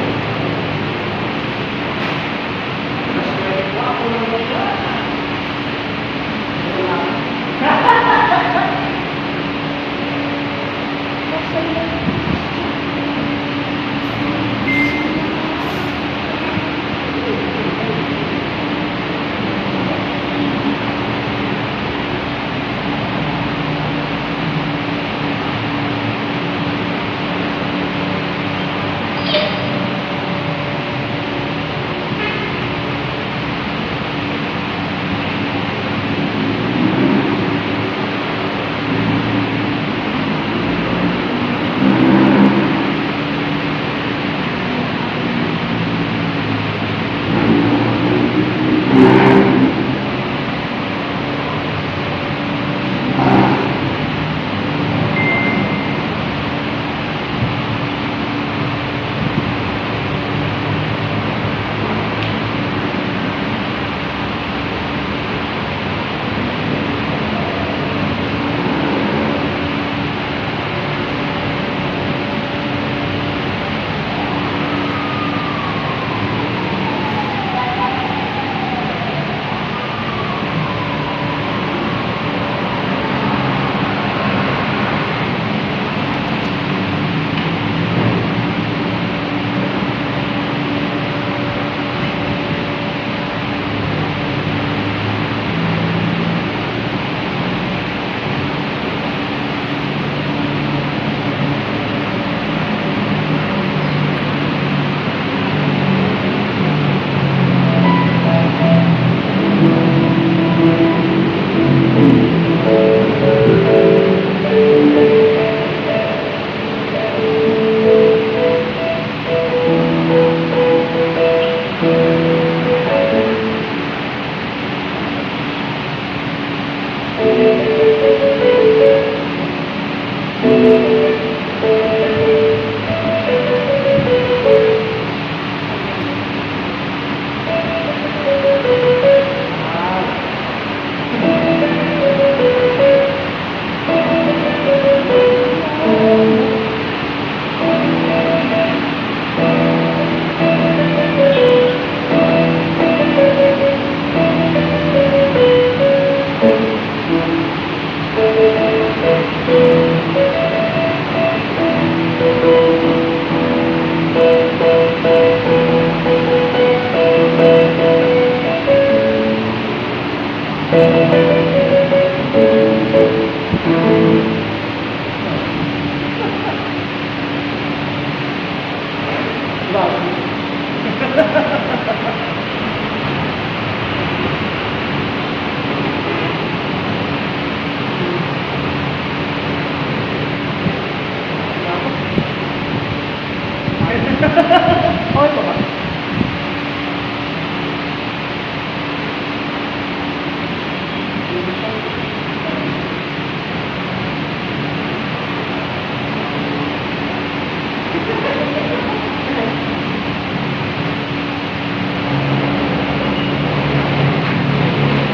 Okay pa ba?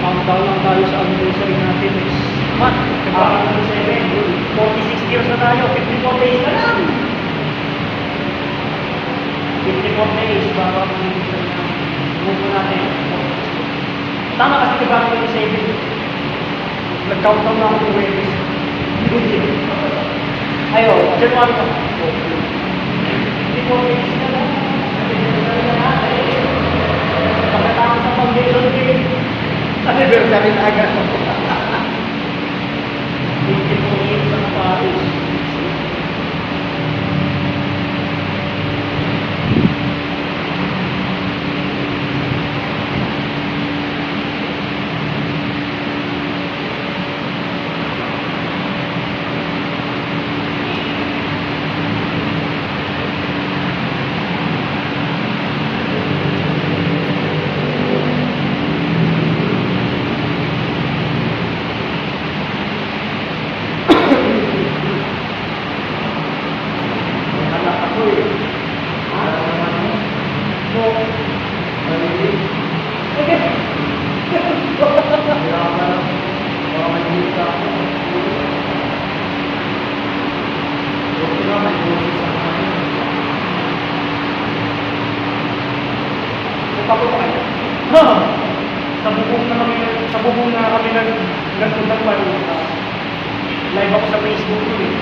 Countdown lang tayo sa anniversary natin next month. February 27. 46 years na tayo. 54 days na lang. 54 days bago ang anniversary na grupo natin. Tama kasi February 27. Nag-countdown na ako ng Webis. Ayo, January pa. 54 days na lang. Anniversary na natin. Pagkatapos ng foundation game. Anniversary na agad. 24 years na Paris. Live ako sa Facebook ko eh.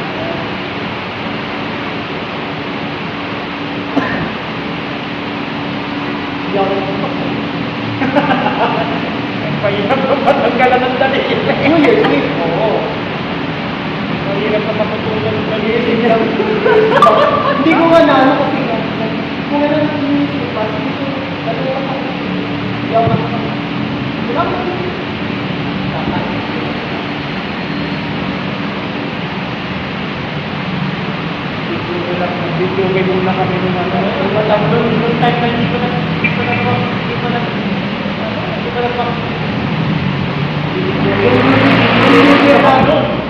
Hindi ako Mahirap na matanggalan ng dali. 2 years eh. Oo. Mahirap na matutunan ng dali. Hindi ko nga na ano kasi kung ano nang inisip pa, hindi ko nalulak ako. Hindi ako nakakita. Wala ko. Nag-video muna kami nung ano. Nung time na hindi ko na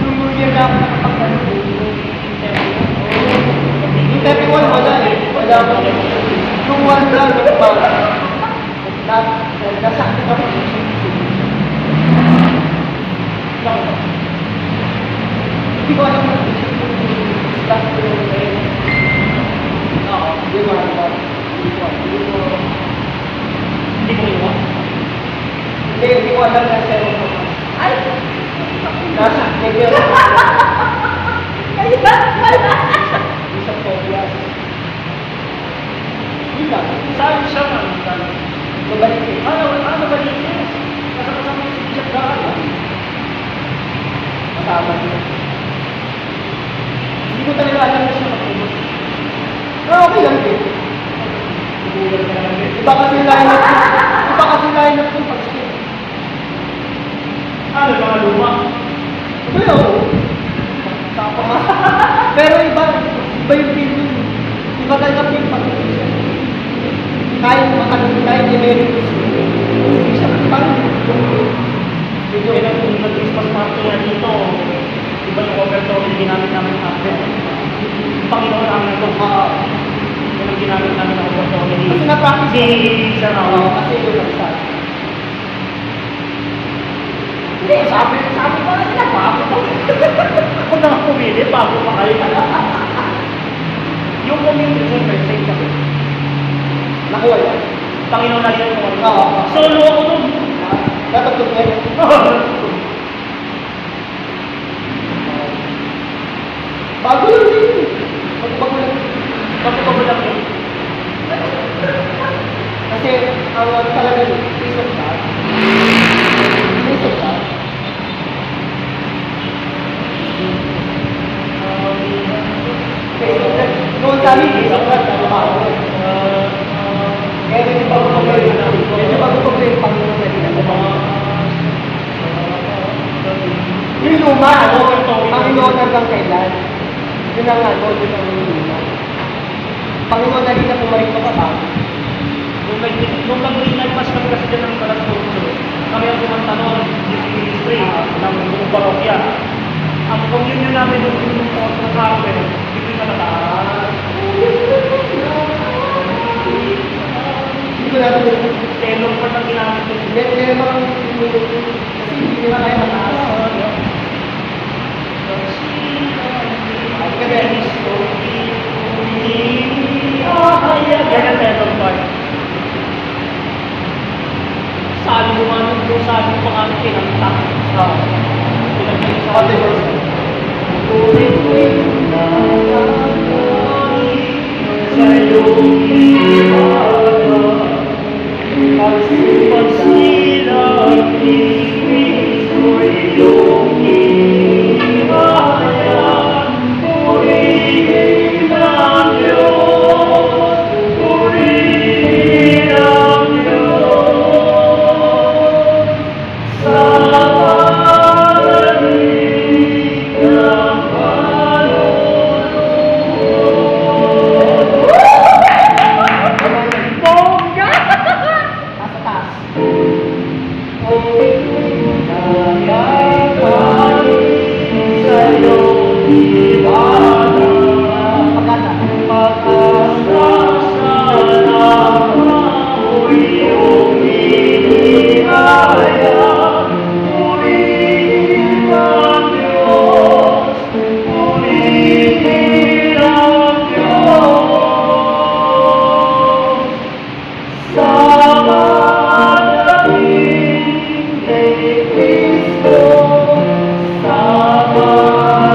Yung year na ako nakapagpapagano. Yung 31 wala eh. Wala ako. Yung 1 lang nasakit ako. Hindi ko alam kung start ko yung ngayon. Oo, hindi ko alam. Hindi ko iwan. Hindi ko alam na sa'yo ko. Ay! Nasa, maybe ako. Isang phobias. Yun lang. Saan siya man? Babalik eh. Ano ba yun? Kasama yung si Jack Daan. Kasama niya. Hindi ko talaga alam na siya matubos. Pero okay lang din. Iba kasi line-up yung pag-skip. Ano mga luma? Pero, pero iba yung feel nun. Iba talaga yung pag-skip. Kahit i-merit hindi siya parang Medyo nag-Christmas party na dito. Iba yung overtone yung ginamit namin ng update. Panginoon namin ito. Yun ang ginamit namin ng overtone. Kasi na-practice Si Sir Raul. kasi yung nagsasabi. Hindi, sabi ko na nila, bago pa. Ako na nga pumili, bago pa kayo. Yung community center, same kami. Nakuha yan. Panginoon na rin ako. Oo. Solo ako nun. Dapat yung meron. Bago lang din. Bago lang. Bago lang yun. Kasi ang talaga yun, season ka. Season ka. Noon kami, season ka, trabaho. Kaya medyo bago problema na. Medyo bago problema pang nung pwede na trabaho. Yung luma, Panginoon hanggang kailan. Yun ang ano, yun ang luma. Panginoon na rin na pumarin pa ba? Nung nag-green pass kami kasi dyan ng Balastonso, kami ang kumanta noon, yung ministry ng buong parokya. Ang communion namin nung kami, dito yung natataan. Hindi ko natin yun. Tenor pa ng ginamit ko. Hindi naman ang kasi hindi naman tayo mataas. Yan ang tenor part. Sabi mo nga nung sabi mo pa kami kinanta. Pati verse. Nasa taas. Pag-asa. Sama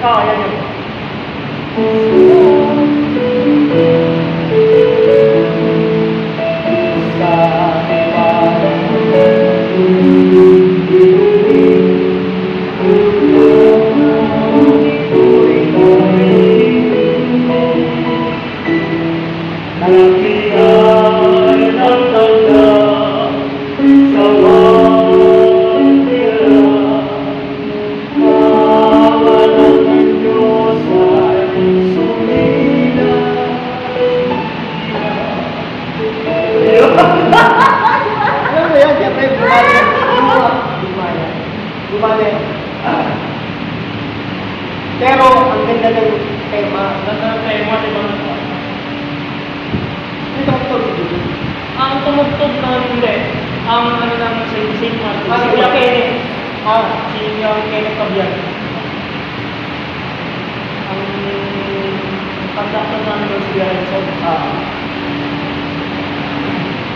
Oo, yan yun. Alam mo yan, siyempre, gumaya. Gumaya. Pero, ang ganda ng tema. Ganda ng tema, di ba? Ito ang ito. Ang tumugtog na hindi. Ang ano lang sa St. Martin. Ah, Si sige. Kuya Kenneth. Ah, Si Kenneth Cabian. Ang conductor namin doon si Kuya Renson.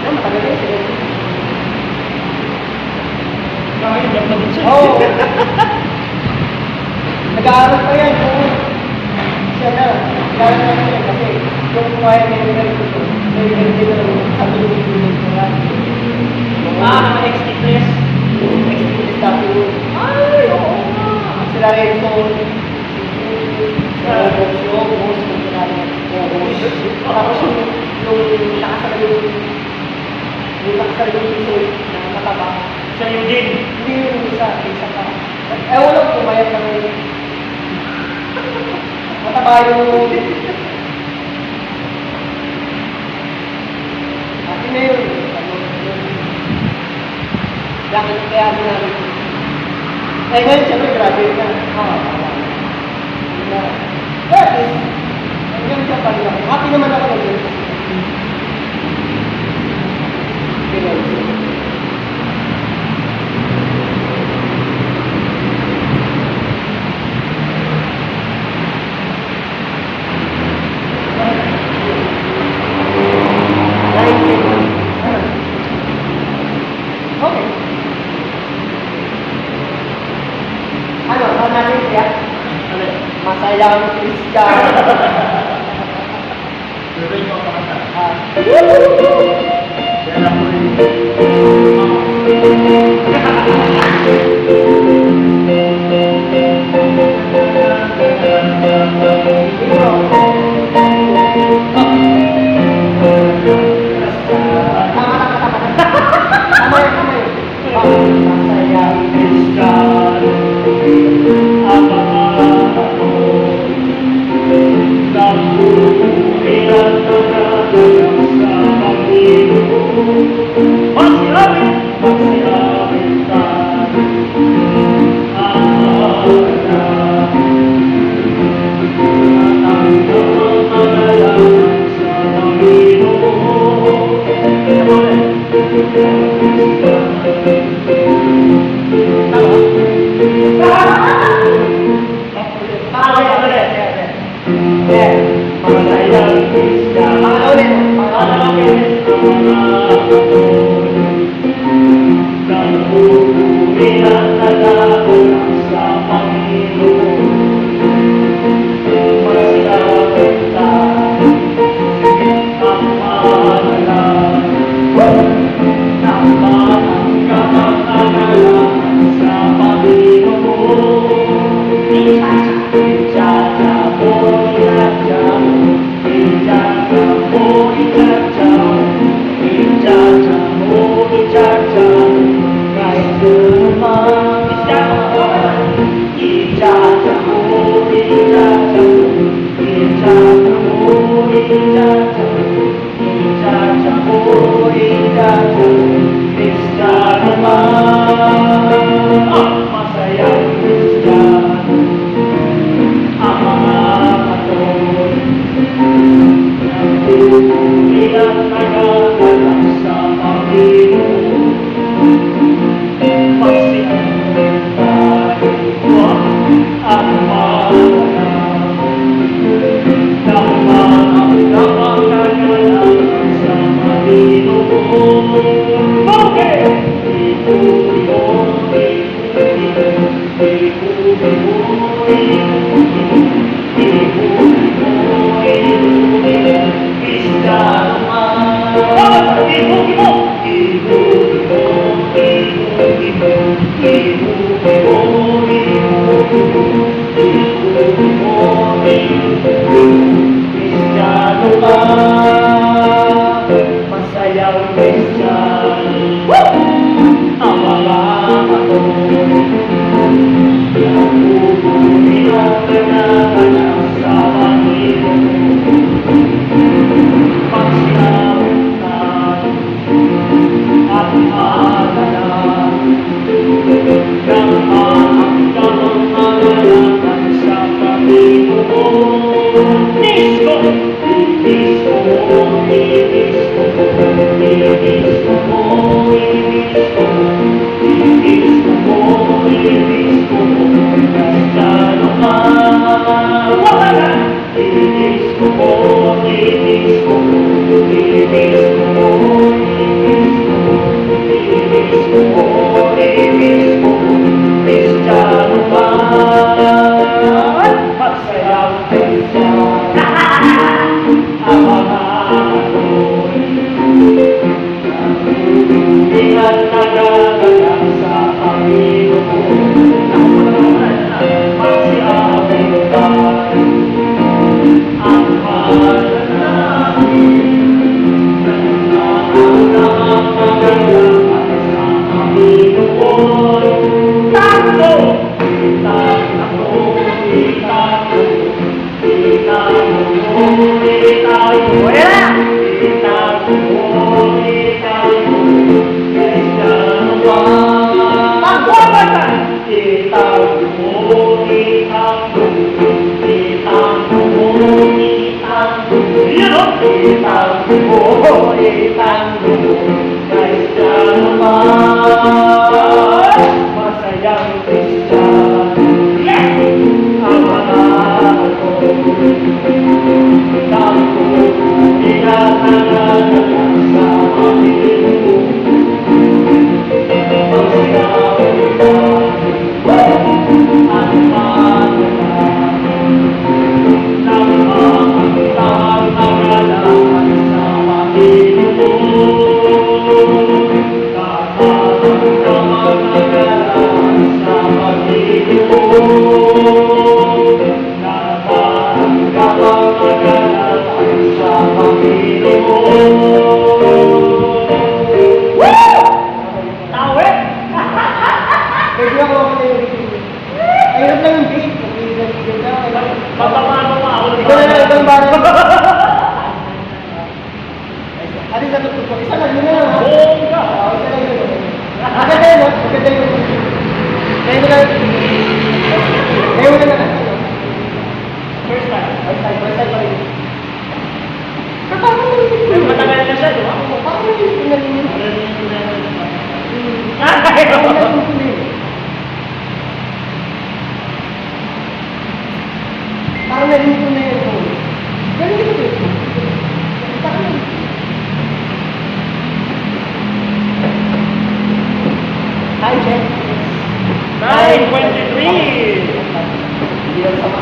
ano, matagal na yun. Ngayon, job na din siya. Oo. Nag-aaral pa yan. Oo. Siya na. Nag-aaral na yan kasi yung kumaya niya yung ganito ko. May ganito na sa tulong ko nga. Mga ex-fitness. Experience dati yun. Ay, oo nga. Sila Renzo. Sila Renzo. Boss. Tapos yung nakasal yung piso na mataba. Sa Eugene. Hindi yung isa pa. Ewan lang pumayat na ngayon. Mataba yung... Akin na yun. Kaya ginamit. Eh ngayon, siyempre, graduate na. At least, hanggang siya pa rin ako. Happy naman ako na yun. Okay. Ano, ano natin siya? Masaya ang Krista. Tuloy ko pa kanta. Yan ako Thank you. amin. Kristiyano ka, masayang Kristiyano. Ang mga ako'y nagpupuri ang kanakanang sa Panginoon. Pagsiyamutan at magalak ng maanggang mangalakan sa Panginoon. Disco! Disco mo, disco mo, disco mo, disco mo, disco mo, Kristiyano ka. Wala na! Disco mo, disco mo, disco mo, disco mo, disco mo, Kristiyano ka. Magsayang Kristiyano. Ang mga ako'y nagpupuri at nagagalang sa Panginoon. Magsiamin tayo ang panalangin ng naunang kagalakan sa Panginoon. Takbo! Itakbo! Itakbo! Itakbo! Itakbo! Itakbo! Itakbo! Kristiyano ka. Magwabatan! Itakbo! Itakbo! Itakbo! Itakbo! Itakbo! Itakbo! Kristiyano ka. Masayang Kristiyano. Ang mga ako'y nagpupuri at nagagalang sa Panginoon. Pagsiyamutan at magalak ng maanggang mangalakan sa Panginoon. Maanggang mangalakan sa Panginoon. Maanggang mangalakan sa Panginoon. Tawe! Pwede ako ako na yung beat. Ayun lang yung beat. Pag-ibig na. Papapano pa ako. Ikaw na lang, ikaw yung bata. Ano yung natutog ko? Isa lang, yun na lang ha? Bongga! Oo, isa lang yun. Maganda yun ha? Maganda yun. Kaya mo lang. Kaya mo lang na. First time. First time pa rin. Pero matagal na siya, di ba? Parang yung pinalingin. Parang nalito na yun. Ganun dito. Parang nalito. Hi, Jen. 9:23. Hindi lang sama.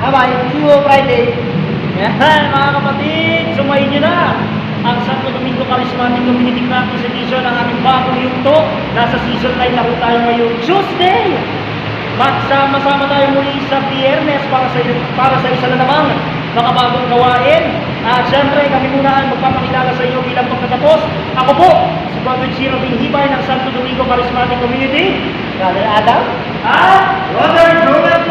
Bye-bye. See you Friday. Yan, mga kapatid, sumayin nyo na ang Santo Domingo Charismatic Community Practice Edition ang ating bagong yugto. Nasa season 9 na po tayo ngayong Tuesday. Magsama-sama tayo muli sa Biyernes para sa isa na namang makabagong gawain. At syempre, kami muna ang magpapakilala sa inyo bilang pagkatapos. Ako po, si Brother Chiro Binghibay ng Santo Domingo Charismatic Community. Brother Adam? At Brother Joseph.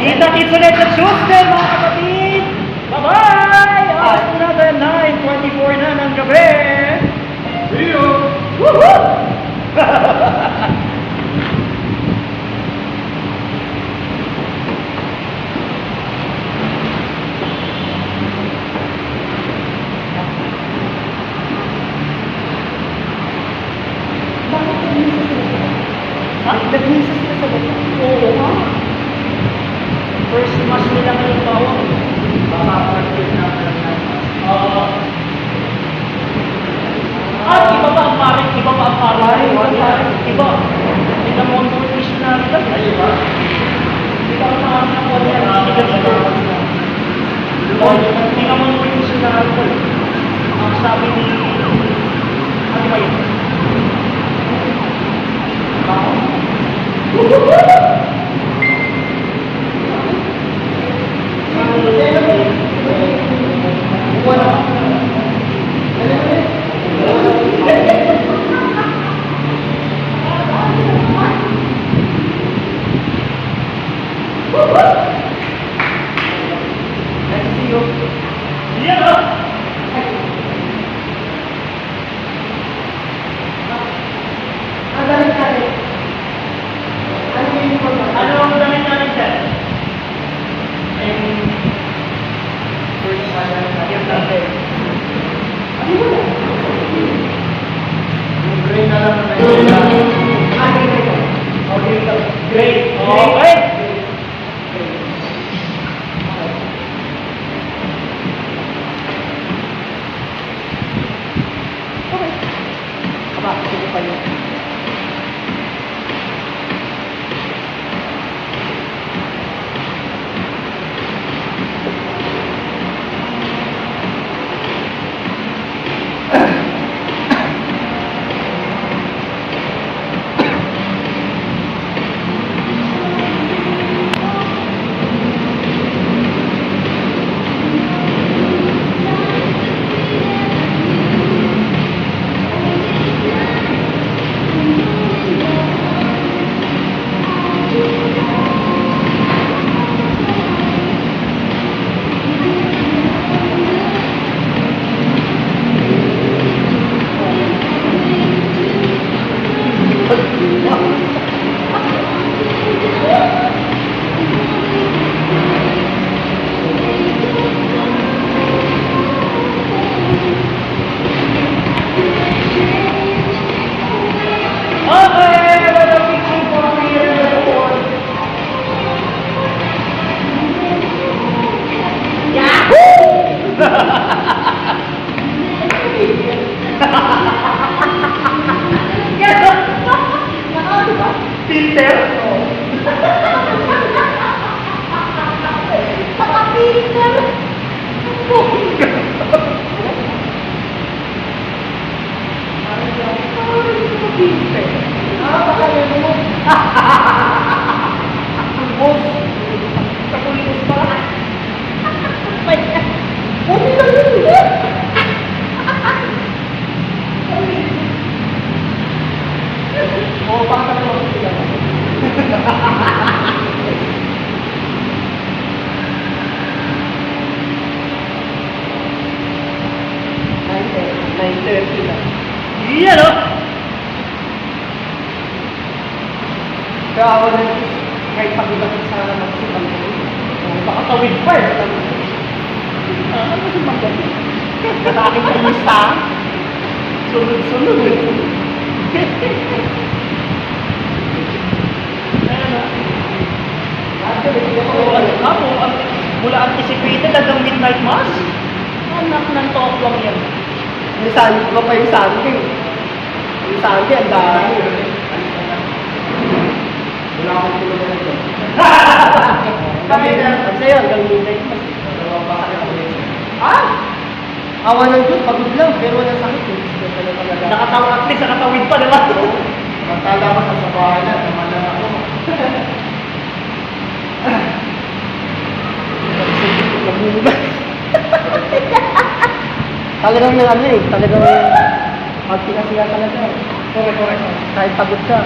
Kita-kits ulit sa Tuesday, mga kapatid. Bye-bye! Oras po natin, 9:24 na ng gabi. See you! Woohoo! Ha? Nag-misis na sa bata? Oo nga. First mass nila ngayong taon. Baka first na Oo. At iba pa ang parin, iba pa ang parin. Iba. Tignan mo ang mga missionary ka. Iba ang parin ng wala. Tignan mo ang mga missionary ko. Ang sabi ni... Ano ba yun? Great. Okay. Aba, sige pa yun. Filter? Paka-filter! Yan o! Kaawa na ito, kahit pag-ibang sana magsimang baka tawid pa eh. Ano si Magabi? Sa aking kalista, sunod-sunod eh. Mula anticipated hanggang midnight mass? Anak ng toplong yan. Yung Sunday, iba pa yung Sunday. Yung Sunday, ang dami. Wala akong tulog na ito. Kami na. Ang sa'yo, hanggang midnight mass. Ah! Awa ng Diyos, pagod lang, pero walang sakit eh. pala talaga. Nakatawa, at least nakatawid pa, di ba? Magkala ko sa bahay na, naman lang ako. Talagang yung ano eh, talagang magpinasiya talaga eh. Correct. Kahit pagod ka.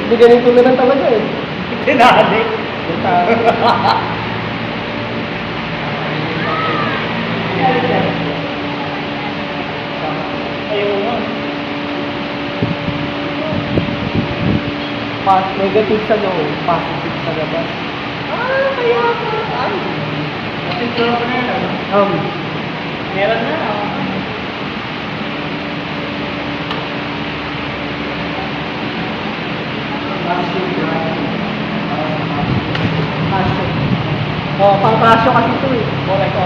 Hindi ganito na lang talaga eh. Tinali. Ayun mo. Negative sa loob, positive sa labas. Kaya pa. Ay. Picture ko na yan, ano? Meron na. Oh, pang kasyo kasi ito eh. Correct.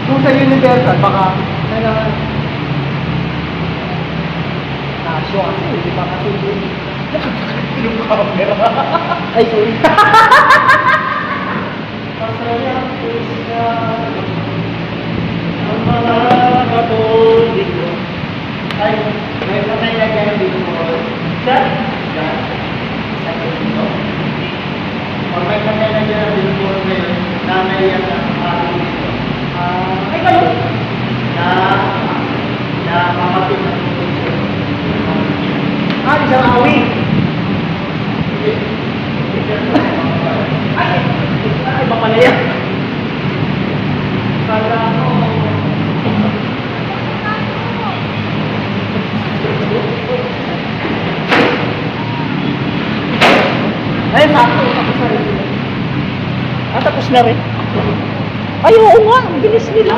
Kung sa Universal, baka kailangan kasyo kasi, di ba kasi yun? Yung camera. Ay, sorry. Masaya puso ang mga katulig ko. Ay, may patay na kayo dito. Sir? Sa dito. Pag may patay na kayo dito ngayon, nanay yan ang aking dito. Ay, kayo? Na mamatin na dito. Isang awi. Ay, iba pala yan. Kala ko. Ay, sakto. Tapos na rin. Tapos na rin. Ay, oo nga. Ang bilis nila.